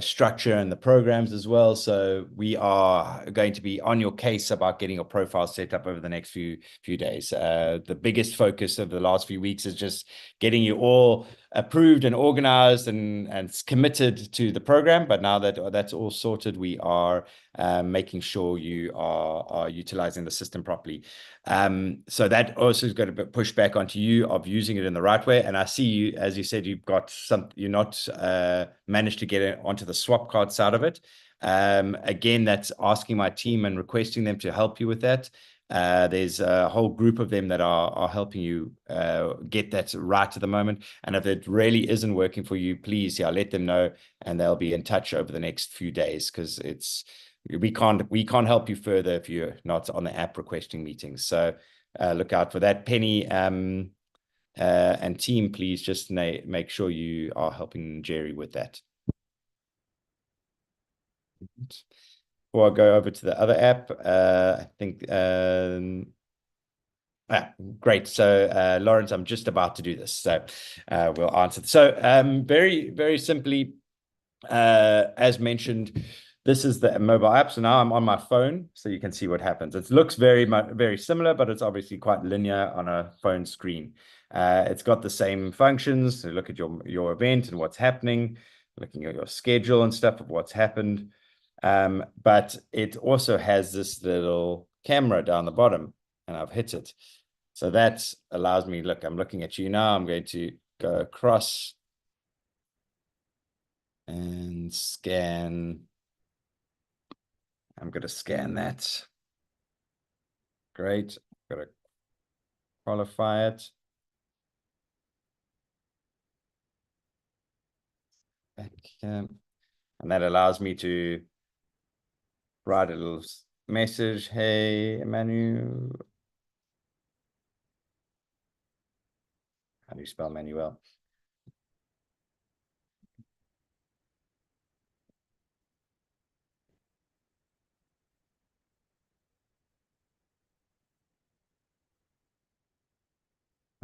structure and the programs as well. So we are going to be on your case about getting your profile set up over the next few days. The biggest focus of the last few weeks is just getting you all approved and organized and committed to the program. But now that that's all sorted, we are making sure you are utilizing the system properly. So that also is going to push back onto you of using it in the right way. And I see you, as you said, you're not managed to get it onto the SWAPCARD side of it. Again, that's asking my team and requesting them to help you with that. There's a whole group of them that are helping you get that right at the moment. And if it really isn't working for you, please, let them know, and they'll be in touch over the next few days, because we can't help you further if you're not on the app requesting meetings. So look out for that. Penny and team, please just make sure you are helping Jerry with that. Before I go over to the other app, I think great. So Lawrence, I'm just about to do this, so we'll answer. So very, very simply, as mentioned, this is the mobile app. So now I'm on my phone, so you can see what happens. It looks very similar, but it's obviously quite linear on a phone screen. It's got the same functions. So look at your event and what's happening, looking at your schedule and stuff of what's happened. But it also has this little camera down the bottom, and I've hit it. So that allows me, look, I'm looking at you now. I'm going to go across and scan. I'm going to scan that. Great. Got to qualify it. And that allows me to write a little message. Hey, Emmanuel. How do you spell Manuel?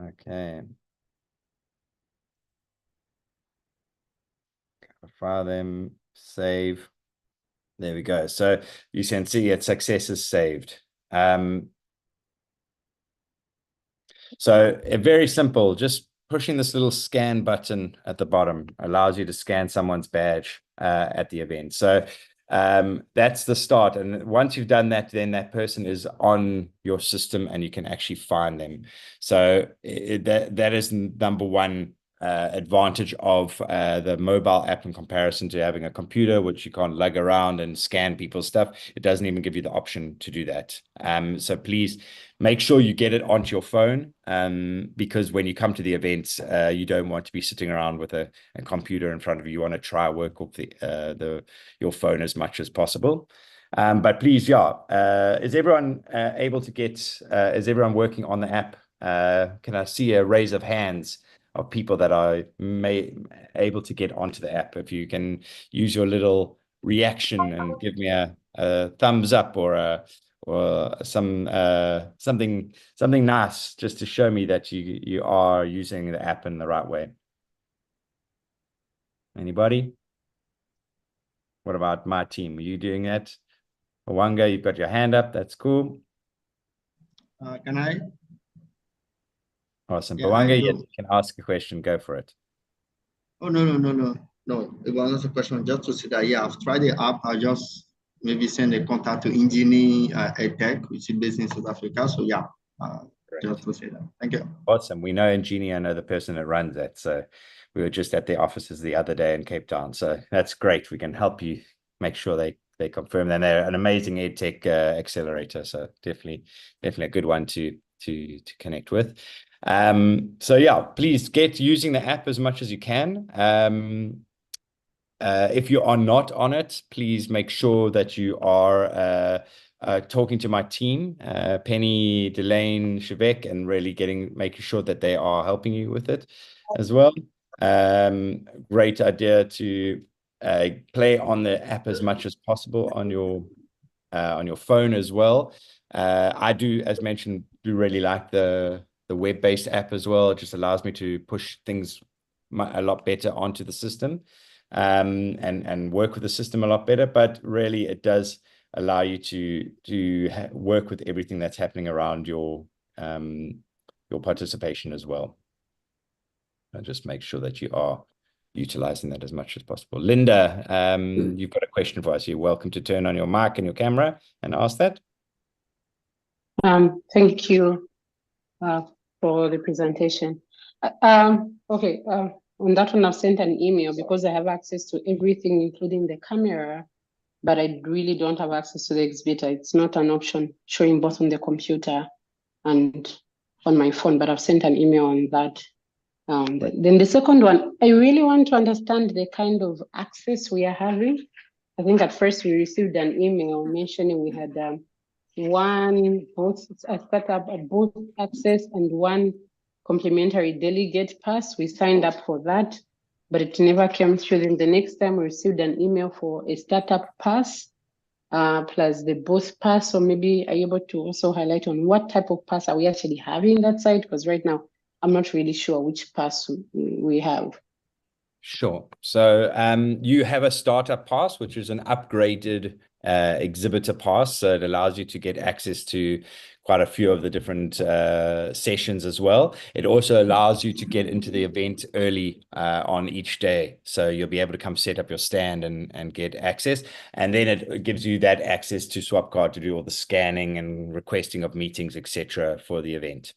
Okay. File them, save. There we go. So you can see its success is saved. So very simple, just pushing this little scan button at the bottom allows you to scan someone's badge at the event. So that's the start. And once you've done that, then that person is on your system and you can actually find them. So that is number one advantage of the mobile app in comparison to having a computer, which you can't lug around and scan people's stuff. It doesn't even give you the option to do that. So please make sure you get it onto your phone, because when you come to the events, you don't want to be sitting around with a computer in front of you. You want to try work with your phone as much as possible. But please, is everyone able to get, is everyone working on the app? Can I see a raise of hands of people that are able to get onto the app? If you can use your little reaction and give me a thumbs up or something nice, just to show me that you are using the app in the right way. Anybody? What about my team? Are you doing that? Awanga, you've got your hand up. That's cool. Can I? Awesome. Yeah, Bawanga, yes, you can ask a question. Go for it. Oh, no. It was not a question. Just to say that, yeah, I've tried the app. I just maybe send a contact to Engineering EdTech, which is based in South Africa. So yeah, just to say that. Thank you. Awesome. We know Engineer, I know the person that runs it. So we were just at their offices the other day in Cape Town. So that's great. We can help you make sure they confirm that. They're an amazing EdTech accelerator. So definitely a good one to connect with. So yeah, please get using the app as much as you can. If you are not on it, please make sure that you are talking to my team, Penny, Delane, Shivek, and really making sure that they are helping you with it as well. Great idea to play on the app as much as possible on your phone as well. I do, as mentioned, really like the web-based app as well. It just allows me to push things a lot better onto the system, and work with the system a lot better. But really, it does allow you to work with everything that's happening around your participation as well. And just make sure that you are utilizing that as much as possible. Linda, you've got a question for us. You're welcome to turn on your mic and your camera and ask that. Thank you for the presentation. Okay, on that one, I've sent an email because I have access to everything, including the camera, but I really don't have access to the exhibitor. It's not an option showing both on the computer and on my phone, but I've sent an email on that. Then the second one, I really want to understand the kind of access we are having. I think at first we received an email mentioning we had set up a booth access and one complimentary delegate pass. We signed up for that, but it never came through. Then the next time we received an email for a startup pass plus the booth pass. So maybe are you able to also highlight on what type of pass are we actually having that site? Because right now I'm not really sure which pass we have. Sure. So you have a startup pass, which is an upgraded exhibitor pass. So it allows you to get access to quite a few of the different sessions as well. It also allows you to get into the event early on each day. So you'll be able to come set up your stand and get access. And then it gives you that access to SWAPCARD to do all the scanning and requesting of meetings, etc., for the event.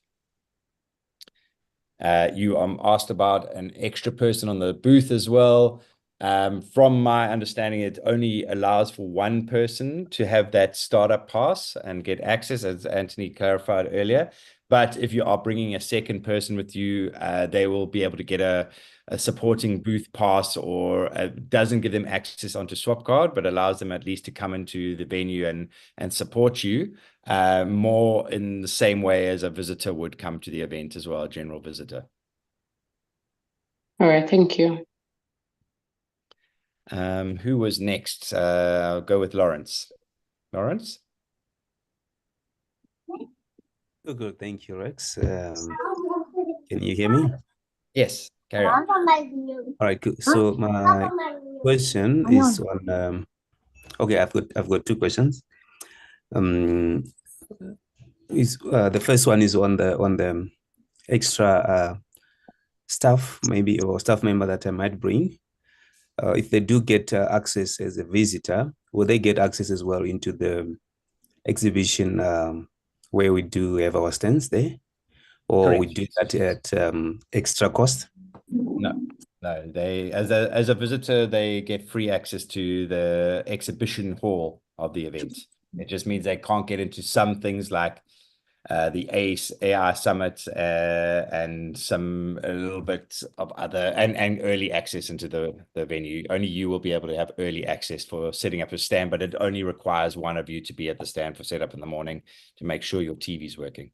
You asked about an extra person on the booth as well. From my understanding, it only allows for one person to have that startup pass and get access, as Anthony clarified earlier. But if you are bringing a second person with you, they will be able to get a supporting booth pass, or doesn't give them access onto SWAPCARD, but allows them at least to come into the venue and support you more in the same way as a visitor would come to the event as well, a general visitor. All right, thank you. Who was next? I'll go with Lawrence. Lawrence? Oh, good. Thank you, Rex. Can you hear me? Yes, carry on. All right, good. So my question is on okay, I've got two questions. The first one is on the extra staff, maybe, or staff member that I might bring. If they do get access as a visitor, will they get access as well into the exhibition where we do have our stands there, or Correct. we do that at extra cost? No, they as a visitor, they get free access to the exhibition hall of the event. It just means they can't get into some things like the ACE AI Summit and a little bit of other and early access into the venue. Only you will be able to have early access for setting up a stand, but it only requires one of you to be at the stand for setup in the morning to make sure your TV's working.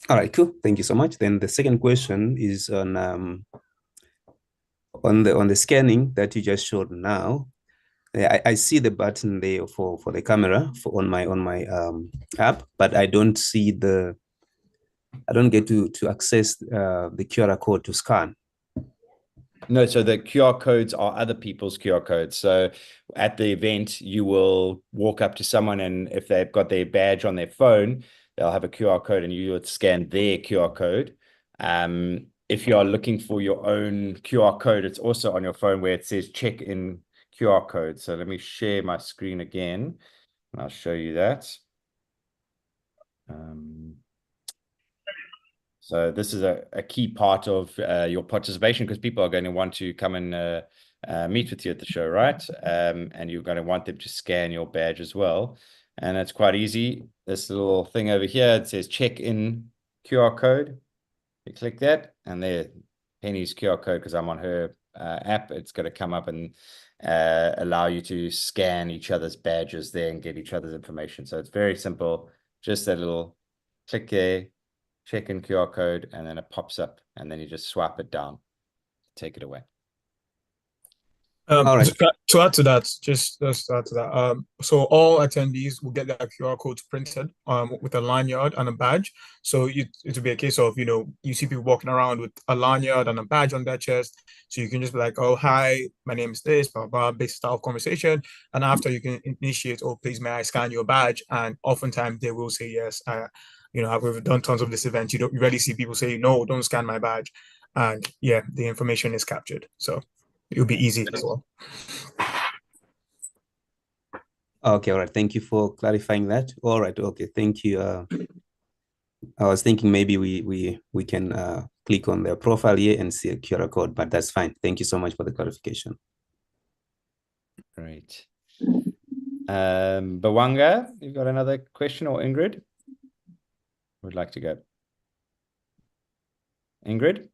All right, cool. Thank you so much. Then the second question is on the scanning that you just showed now. I see the button there for the camera on my app, but I don't get to access the QR code to scan. No, so the QR codes are other people's QR codes. So at the event, you will walk up to someone, and if they've got their badge on their phone, they'll have a QR code, and you would scan their QR code. If you are looking for your own QR code, it's also on your phone where it says check in QR code. So let me share my screen again, and I'll show you that. So this is a key part of your participation, because people are going to want to come and meet with you at the show, right? And you're going to want them to scan your badge as well. And it's quite easy. This little thing over here, it says check in QR code. You click that, and there, Penny's QR code, because I'm on her app, it's going to come up and allow you to scan each other's badges there and get each other's information. So it's very simple. Just that little click there, check in QR code, and then it pops up, and then you just swipe it down, take it away. All right. To add to that, so all attendees will get their QR codes printed with a lanyard and a badge. So it will be a case of, you see people walking around with a lanyard and a badge on their chest. So you can just be like, oh, hi, my name is this, blah, blah, basic style conversation. And after, you can initiate, oh, please, may I scan your badge? And oftentimes they will say yes. I've done tons of this event. You rarely see people say, no, don't scan my badge. And yeah, the information is captured. So it'll be easy as well. Okay, all right. Thank you for clarifying that. All right. Okay, thank you. I was thinking maybe we can click on their profile here and see a QR code, but that's fine. Thank you so much for the clarification. Great. Bawanga, you've got another question, or Ingrid? Would like to go? Ingrid?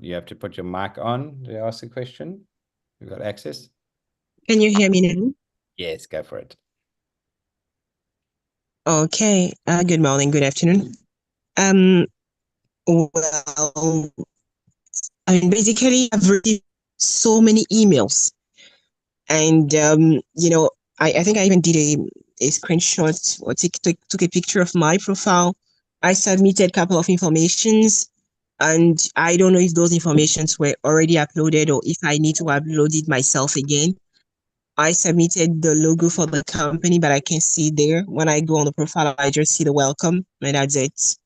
You have to put your mic on to ask a question. You've got access. Can you hear me now? Yes, go for it. Okay. Good morning, good afternoon. Well, basically, I've received so many emails, and I think I even did a screenshot or took a picture of my profile I submitted a couple of informations, and I don't know if those informations were already uploaded or if I need to upload it myself again. I submitted the logo for the company, but I can't see there. When I go on the profile, I just see the welcome, and that's it.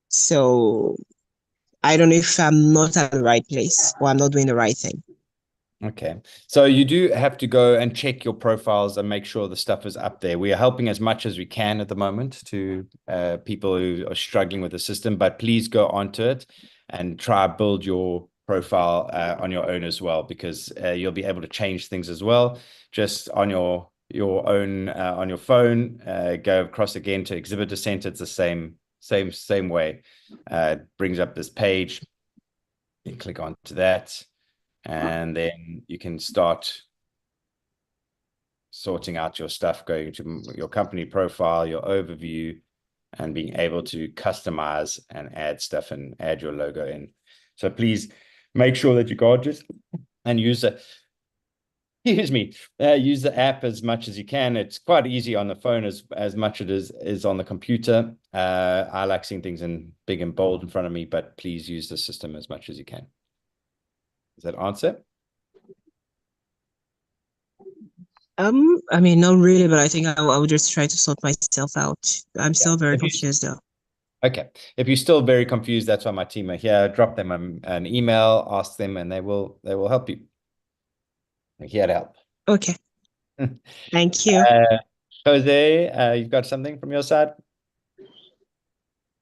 So I don't know if I'm not at the right place or I'm not doing the right thing. Okay, so you do have to go and check your profiles and make sure the stuff is up there. We are helping as much as we can at the moment to people who are struggling with the system, but please go onto it and try build your profile on your own as well, because you'll be able to change things as well. Just on your own on your phone, go across again to Exhibitor Center. It's the same way. It brings up this page. You click onto that. And then you can start sorting out your stuff, going to your company profile, your overview, and being able to customize and add stuff and add your logo in. So please make sure that you gorgeous and use the app as much as you can. It's quite easy on the phone as much as it is on the computer. I like seeing things in big and bold in front of me, but please use the system as much as you can. Does that answer? I mean, not really, but I think I will just try to sort myself out. I'm still very confused though. Okay. If you're still very confused, that's why my team are here. Drop them an email, ask them, and they will help you. We're here to help. Okay. Thank you. Jose, you've got something from your side?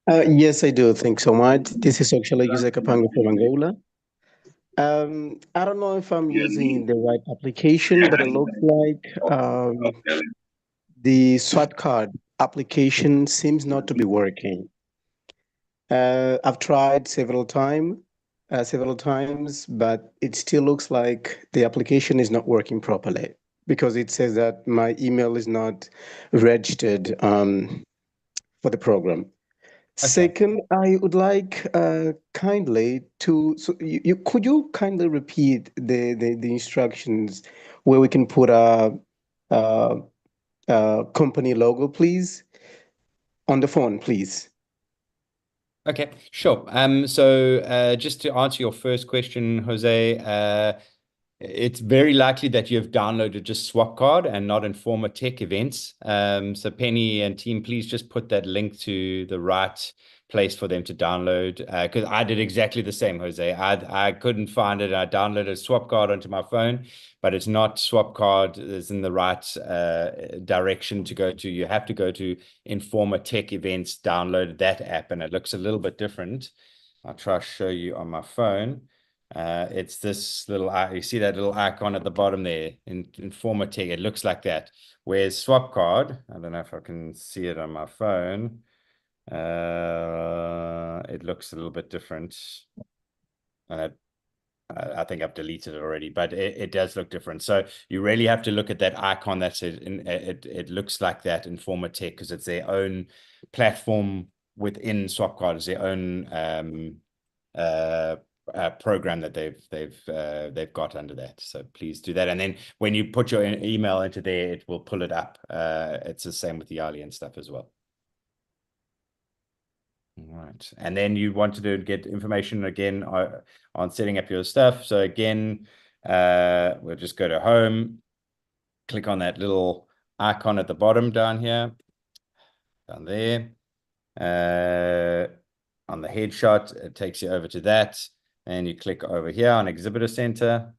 Yes, I do. Thanks so much. This is actually Jose Capango from Angola. I don't know if I'm using the right application, but it looks like the SWAPCARD application seems not to be working. I've tried several times, but it still looks like the application is not working properly because it says that my email is not registered for the program. Okay. Second, I would like kindly to, so could you kindly repeat the instructions where we can put a company logo, please, on the phone, please. Okay, sure. So just to answer your first question, Jose, it's very likely that you've downloaded just SWAPCARD and not Informa Tech events. So Penny and team, please just put that link to the right place for them to download. Because I did exactly the same, Jose. I couldn't find it. I downloaded SWAPCARD onto my phone, but it's not SWAPCARD. It's in the right direction to go to. You have to go to Informa Tech events, download that app, and it looks a little bit different. I'll try to show you on my phone. It's this little, you see that little icon at the bottom there in Informa Tech. It looks like that. Whereas SWAPCARD, I don't know if I can see it on my phone. It looks a little bit different. And I think I've deleted it already, but it does look different. So you really have to look at that icon. That's it. It looks like that in Informa Tech because it's their own platform within SWAPCARD. It's their own program that they've got under that. So please do that. And then when you put your email into there, it will pull it up. It's the same with the YALI and stuff as well. All right. And then you wanted to get information again on setting up your stuff. So again, we'll just go to home, click on that little icon at the bottom down here, down there. On the headshot, it takes you over to that. And you click over here on Exhibitor Center.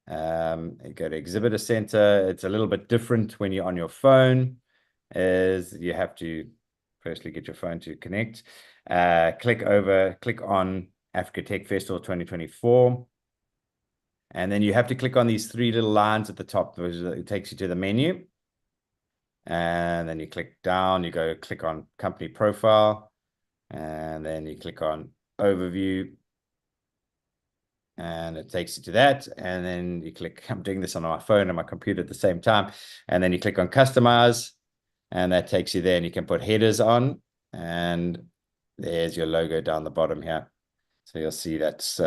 You go to Exhibitor Center. It's a little bit different when you're on your phone, as you have to firstly get your phone to connect. Click on Africa Tech Festival 2024. And then you have to click on these three little lines at the top. It takes you to the menu. And then you click down, you go click on company profile. And then you click on overview. And it takes you to that. And then you click, I'm doing this on my phone and my computer at the same time. And then you click on customize. And that takes you there, and you can put headers on, and there's your logo down the bottom here. So you'll see that's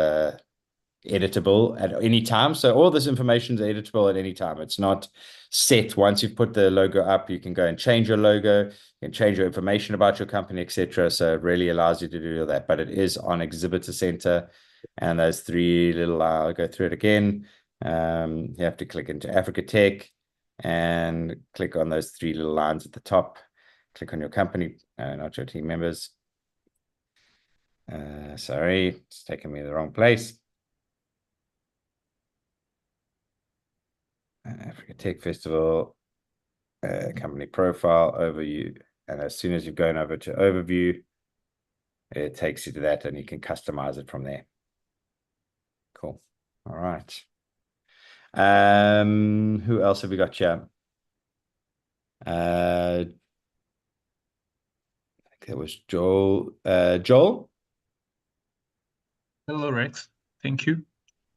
editable at any time. So all this information is editable at any time. It's not set. Once you've put the logo up, you can go and change your logo, you can change your information about your company, etc. So it really allows you to do all that. But it is on Exhibitor Center, and those three little, I'll go through it again. You have to click into Africa Tech and click on those three little lines at the top. Click on your company, not your team members. Sorry, it's taking me to the wrong place. Africa Tech Festival, company profile, overview. And as soon as you've gone over to overview, it takes you to that and you can customize it from there. Cool. All right. Who else have we got here? I think that was Joel. Joel? Hello, Rex. Thank you.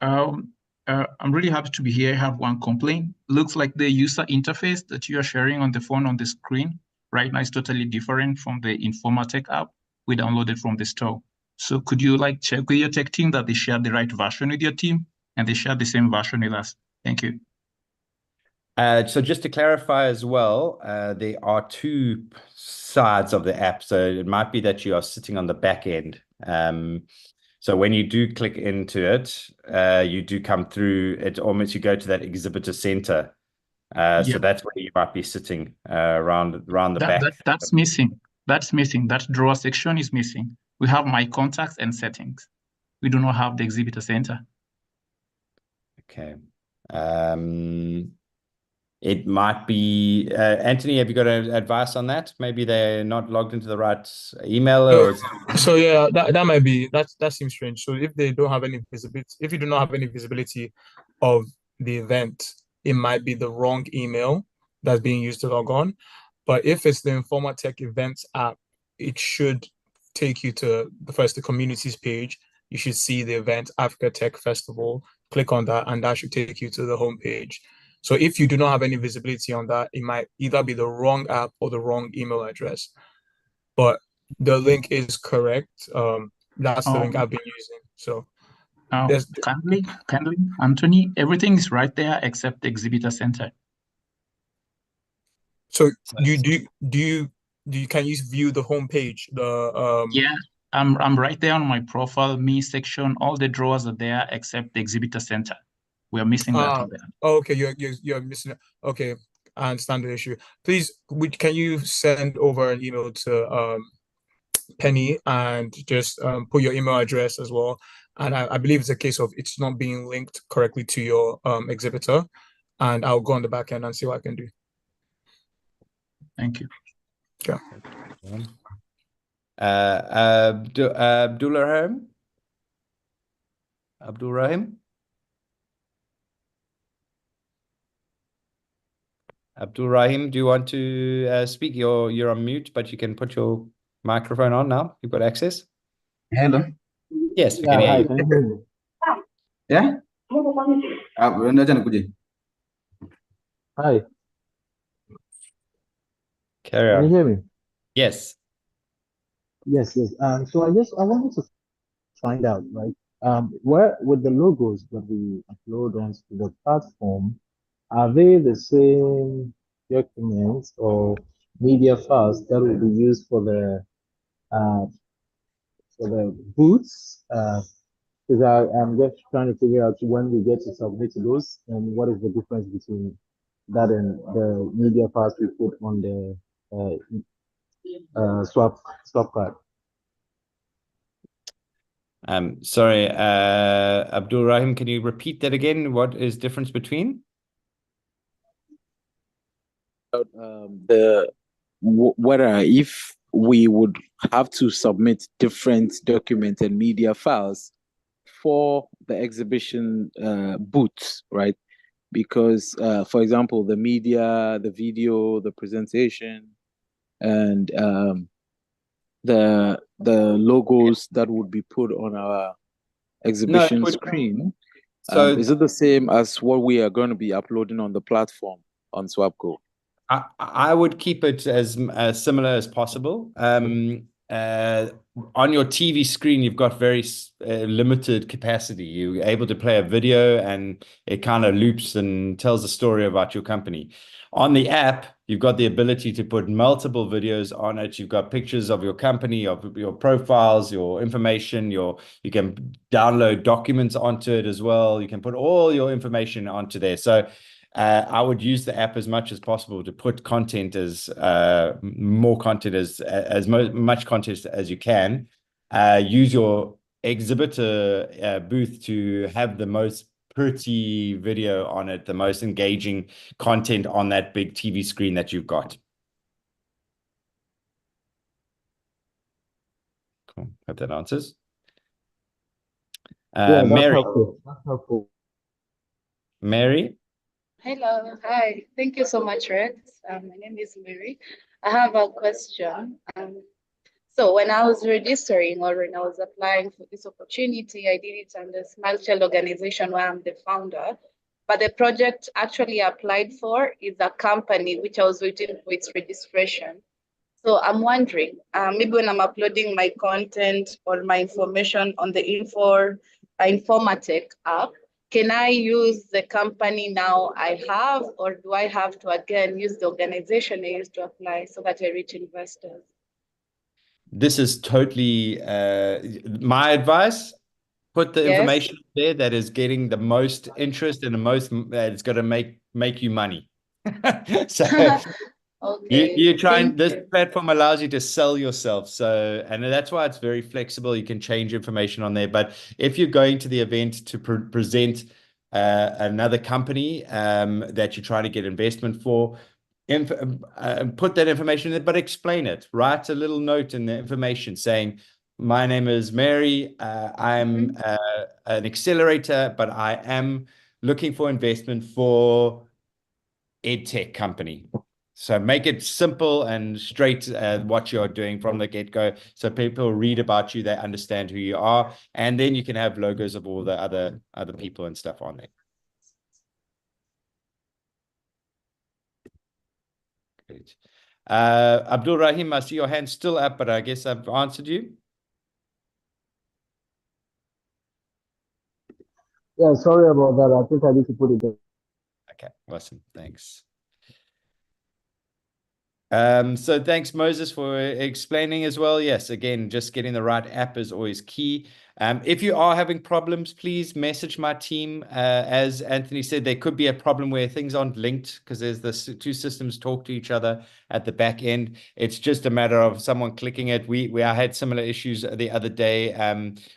I'm really happy to be here. I have one complaint. Looks like the user interface that you are sharing on the phone on the screen right now is totally different from the Informatech app we downloaded from the store. So could you check with your tech team that they share the right version with your team and they share the same version with us? Thank you. So just to clarify as well, there are two sides of the app. So it might be that you are sitting on the back end. So when you do click into it, you do come through it, almost you go to that exhibitor center. So that's where you might be sitting around the back. That's missing. That's missing. That drawer section is missing. We have my contacts and settings. We do not have the exhibitor center. Okay. It might be Anthony, have you got advice on that? Maybe they're not logged into the right email or so yeah, that might be that seems strange. So if they don't have any visibility, if you do not have any visibility of the event, it might be the wrong email that's being used to log on. But if it's the Informatech events app, it should take you to the communities page. You should see the event Africa Tech Festival. Click on that, and that should take you to the homepage. So if you do not have any visibility on that, it might either be the wrong app or the wrong email address. But the link is correct. That's the link I've been using. So kindly, Anthony, everything is right there except the exhibitor center. So can you view the homepage? Yeah, I'm right there on my profile, me section. All the drawers are there except the exhibitor center. We are missing that on there. Okay, you're missing it. Okay, I understand the issue. Please, can you send over an email to Penny and just put your email address as well? And I believe it's a case of it's not being linked correctly to your exhibitor, and I'll go on the back end and see what I can do. Thank you. Okay. Abdul Rahim? Abdul Rahim, do you want to speak? You're on mute, but you can put your microphone on now. You've got access. Hello. Yes, we can hear you. Can you hear me? Yeah? Hi. Carry on. Can you hear me? Yes. Yes. So I wanted to find out, right? Where with the logos that we upload onto the platform, are they the same documents or media files that will be used for the booths? Because I'm just trying to figure out when we get to submit those and what is the difference between that and the media files we put on the SWAPCARD. Sorry, Abdul Rahim, can you repeat that again? What is difference between? Whether if we would have to submit different documents and media files for the exhibition booths, right? Because, for example, the media, the video, the presentation, and the logos that would be put on our exhibition screen. So is it the same as what we are going to be uploading on the platform on SWAPCO? I would keep it as similar as possible. on your TV screen, you've got very limited capacity. You're able to play a video and it kind of loops and tells a story about your company. On the app, you've got the ability to put multiple videos on it. You've got pictures of your company, of your profiles, your information, you can download documents onto it as well. You can put all your information onto there. So I would use the app as much as possible to put content as more content as much content as you can. Use your exhibitor booth to have the most pretty video on it, the most engaging content on that big TV screen that you've got. Cool. Hope that answers. Yeah, that's Mary. helpful. That's helpful. Mary. Hello, hi. Thank you so much, Rex. My name is Mary. I have a question. So when I was registering or when I was applying for this opportunity, I did it under Smile Child organization where I'm the founder. But the project actually applied for is a company which I was waiting for its registration. So I'm wondering, maybe when I'm uploading my content or my information on the Informatech app, can I use the company now I have, or do I have to again use the organization I used to apply so that I reach investors? This is totally my advice. Put the information there that is getting the most interest and the most that is going to make you money. So okay. you trying, this platform allows you to sell yourself. So, and that's why it's very flexible. You can change information on there. But if you're going to the event to present another company that you're trying to get investment for, put that information in there, but explain it. Write a little note in the information saying, my name is Mary. I'm an accelerator, but I am looking for investment for EdTech company. So make it simple and straight what you're doing from the get-go. So people read about you, they understand who you are, and then you can have logos of all the other people and stuff on there. Great. Abdul Rahim, I see your hand still up, but I guess I've answered you. Yeah, sorry about that. I think I need to put it there. Okay, awesome. Thanks. So thanks, Moses, for explaining as well. Yes, again, just getting the right app is always key. If you are having problems, please message my team. As Anthony said, there could be a problem where things aren't linked because there's the two systems talk to each other at the back end. It's just a matter of someone clicking it. I had similar issues the other day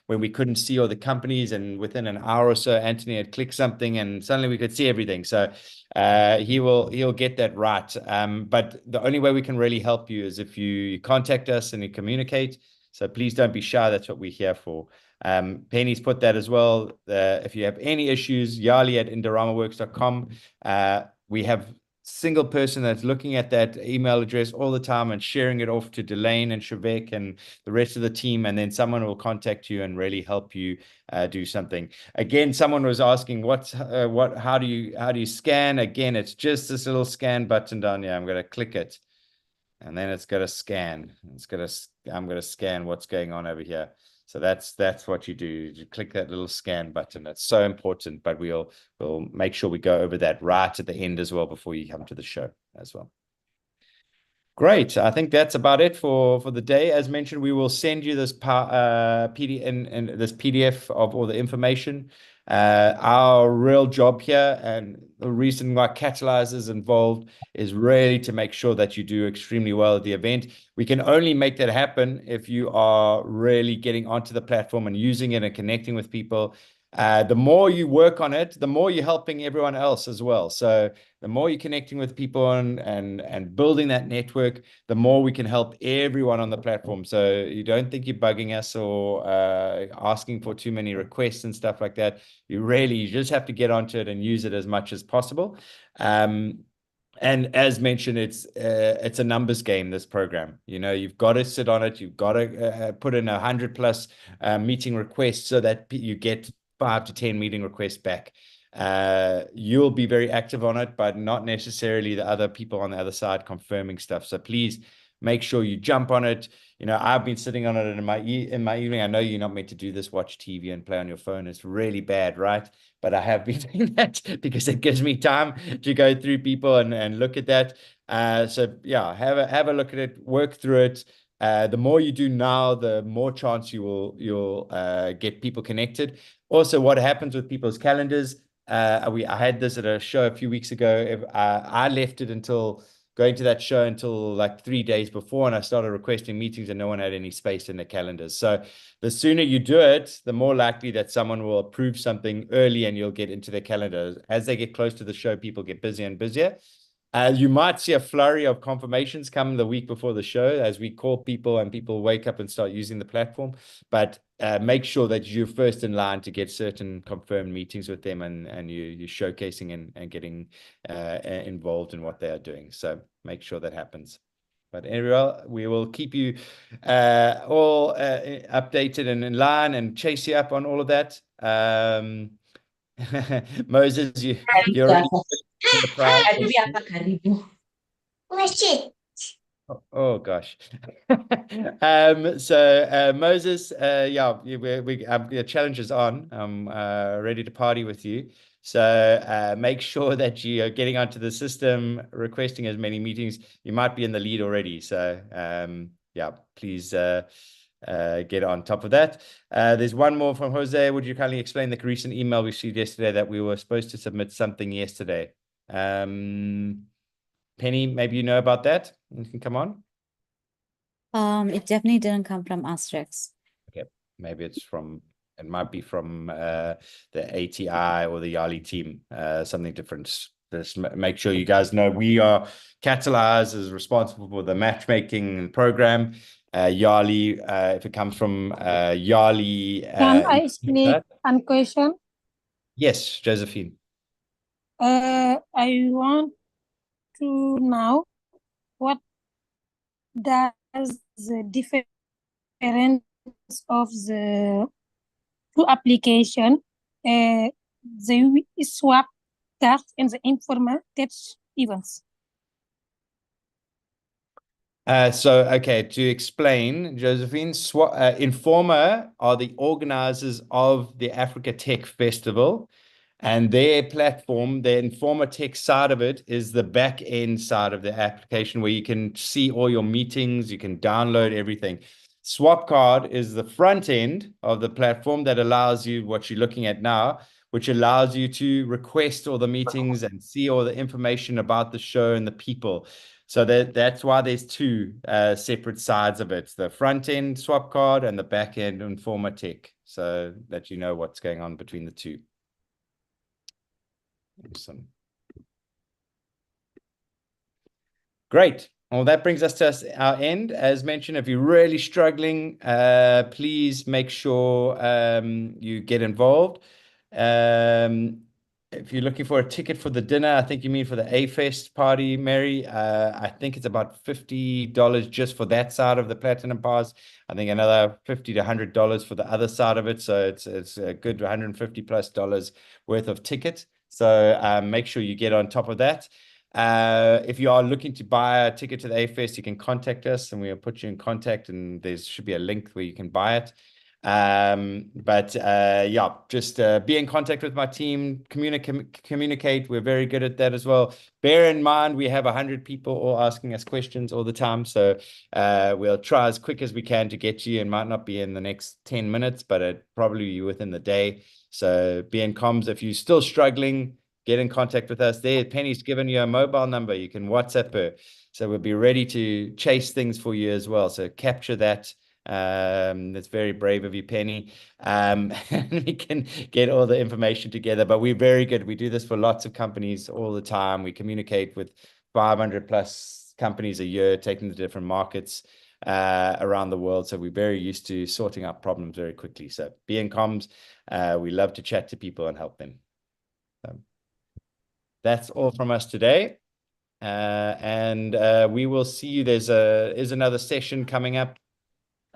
when we couldn't see all the companies, and within an hour or so, Anthony had clicked something and suddenly we could see everything. So he'll get that right. But the only way we can really help you is if you contact us and you communicate. So please don't be shy. That's what we're here for. Penny's put that as well. If you have any issues, YALI@indoramaworks.com. We have single person that's looking at that email address all the time and sharing it off to Delane and Shavek and the rest of the team, and then someone will contact you and really help you do something. Again, someone was asking how do you scan? Again, it's just this little scan button down here. I'm going to click it, and then it's going to scan. I'm going to scan what's going on over here. So that's what you do. You click that little scan button. That's so important, but we'll make sure we go over that right at the end as well before you come to the show as well. Great. I think that's about it for the day. As mentioned, we will send you this PDF of all the information. Our real job here, and the reason why Catalyze is involved, is really to make sure that you do extremely well at the event. We can only make that happen if you are really getting onto the platform and using it and connecting with people. The more you work on it, the more you're helping everyone else as well. So the more you're connecting with people and building that network, the more we can help everyone on the platform. So you don't think you're bugging us or asking for too many requests and stuff like that. You just have to get onto it and use it as much as possible. And as mentioned, it's a numbers game, this program. You've got to sit on it. You've got to put in 100+ meeting requests so that you get 5 to 10 meeting requests back. You'll be very active on it, but not necessarily the other people on the other side confirming stuff. So please make sure you jump on it. You know, I've been sitting on it in my evening. I know you're not meant to do this, watch TV and play on your phone. It's really bad, right? But I have been doing that because it gives me time to go through people and look at that. So yeah, have a look at it, work through it. The more you do now, the more chance you'll get people connected. Also, what happens with people's calendars? I had this at a show a few weeks ago. I left it until going to that show until like 3 days before, and I started requesting meetings, and no one had any space in their calendars. So the sooner you do it, the more likely that someone will approve something early and you'll get into their calendar. As they get close to the show, people get busier and busier. You might see a flurry of confirmations come the week before the show as we call people and people wake up and start using the platform. But make sure that you're first in line to get certain confirmed meetings with them, and you're showcasing and getting involved in what they are doing. So make sure that happens. But Ariel, we will keep you all updated and in line and chase you up on all of that. Moses, you're already in the prize. Oh gosh. Moses, yeah, the challenge is on. I'm ready to party with you. So make sure that you are getting onto the system, requesting as many meetings. You might be in the lead already. So yeah, please get on top of that. There's one more from Jose. Would you kindly explain the recent email we received yesterday that we were supposed to submit something yesterday? Penny, maybe you know about that. You can come on. It definitely didn't come from us, Rex. Okay, maybe it might be from the ATI or the YALI team, something different. Just make sure you guys know we are Catalyze is responsible for the matchmaking program. YALI, if it comes from YALI. Can I speak one question? Yes, Josephine. I want to know what does the difference of the two application, the swap card and the informal touch events. Okay, to explain, Josephine, Informa are the organizers of the Africa Tech Festival, and their platform, the Informa Tech side of it, is the back end side of the application where you can see all your meetings, you can download everything. SWAPCARD is the front end of the platform that allows you what you're looking at now, which allows you to request all the meetings and see all the information about the show and the people. So that's why there's two separate sides of it, the front end SWAPCARD and the back end Informa Tech, so that you know what's going on between the two. Awesome. Great. Well, that brings us to our end. As mentioned, if you're really struggling, please make sure you get involved. If you're looking for a ticket for the dinner, I think you mean for the A-Fest party, Mary. I think it's about $50 just for that side of the Platinum Pass. I think another $50 to $100 for the other side of it. So it's a good $150+ worth of ticket. So make sure you get on top of that. If you are looking to buy a ticket to the A-Fest, you can contact us and we'll put you in contact, and there should be a link where you can buy it. Yeah, just be in contact with my team, communicate. We're very good at that as well. Bear in mind, we have 100 people all asking us questions all the time. So we'll try as quick as we can to get you. It might not be in the next 10 minutes, but it probably be within the day. So be in comms. If you're still struggling, get in contact with us. There, Penny's given you a mobile number. You can WhatsApp her. So we'll be ready to chase things for you as well. So capture that. That's very brave of you, Penny. And we can get all the information together, but we're very good. We do this for lots of companies all the time. We communicate with 500+ companies a year, taking the different markets around the world. So we're very used to sorting out problems very quickly. So be in comms. We love to chat to people and help them. So that's all from us today. We will see you. There's another session coming up.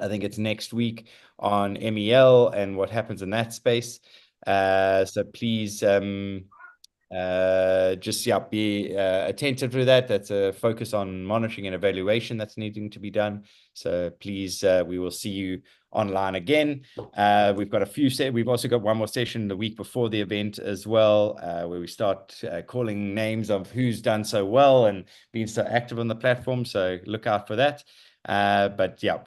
I think it's next week on MEL and what happens in that space. So please Just be attentive to that. That's a focus on monitoring and evaluation that's needing to be done. So please, we will see you online again. We've got we've also got one more session the week before the event as well, where we start calling names of who's done so well and been so active on the platform. So look out for that. But yeah.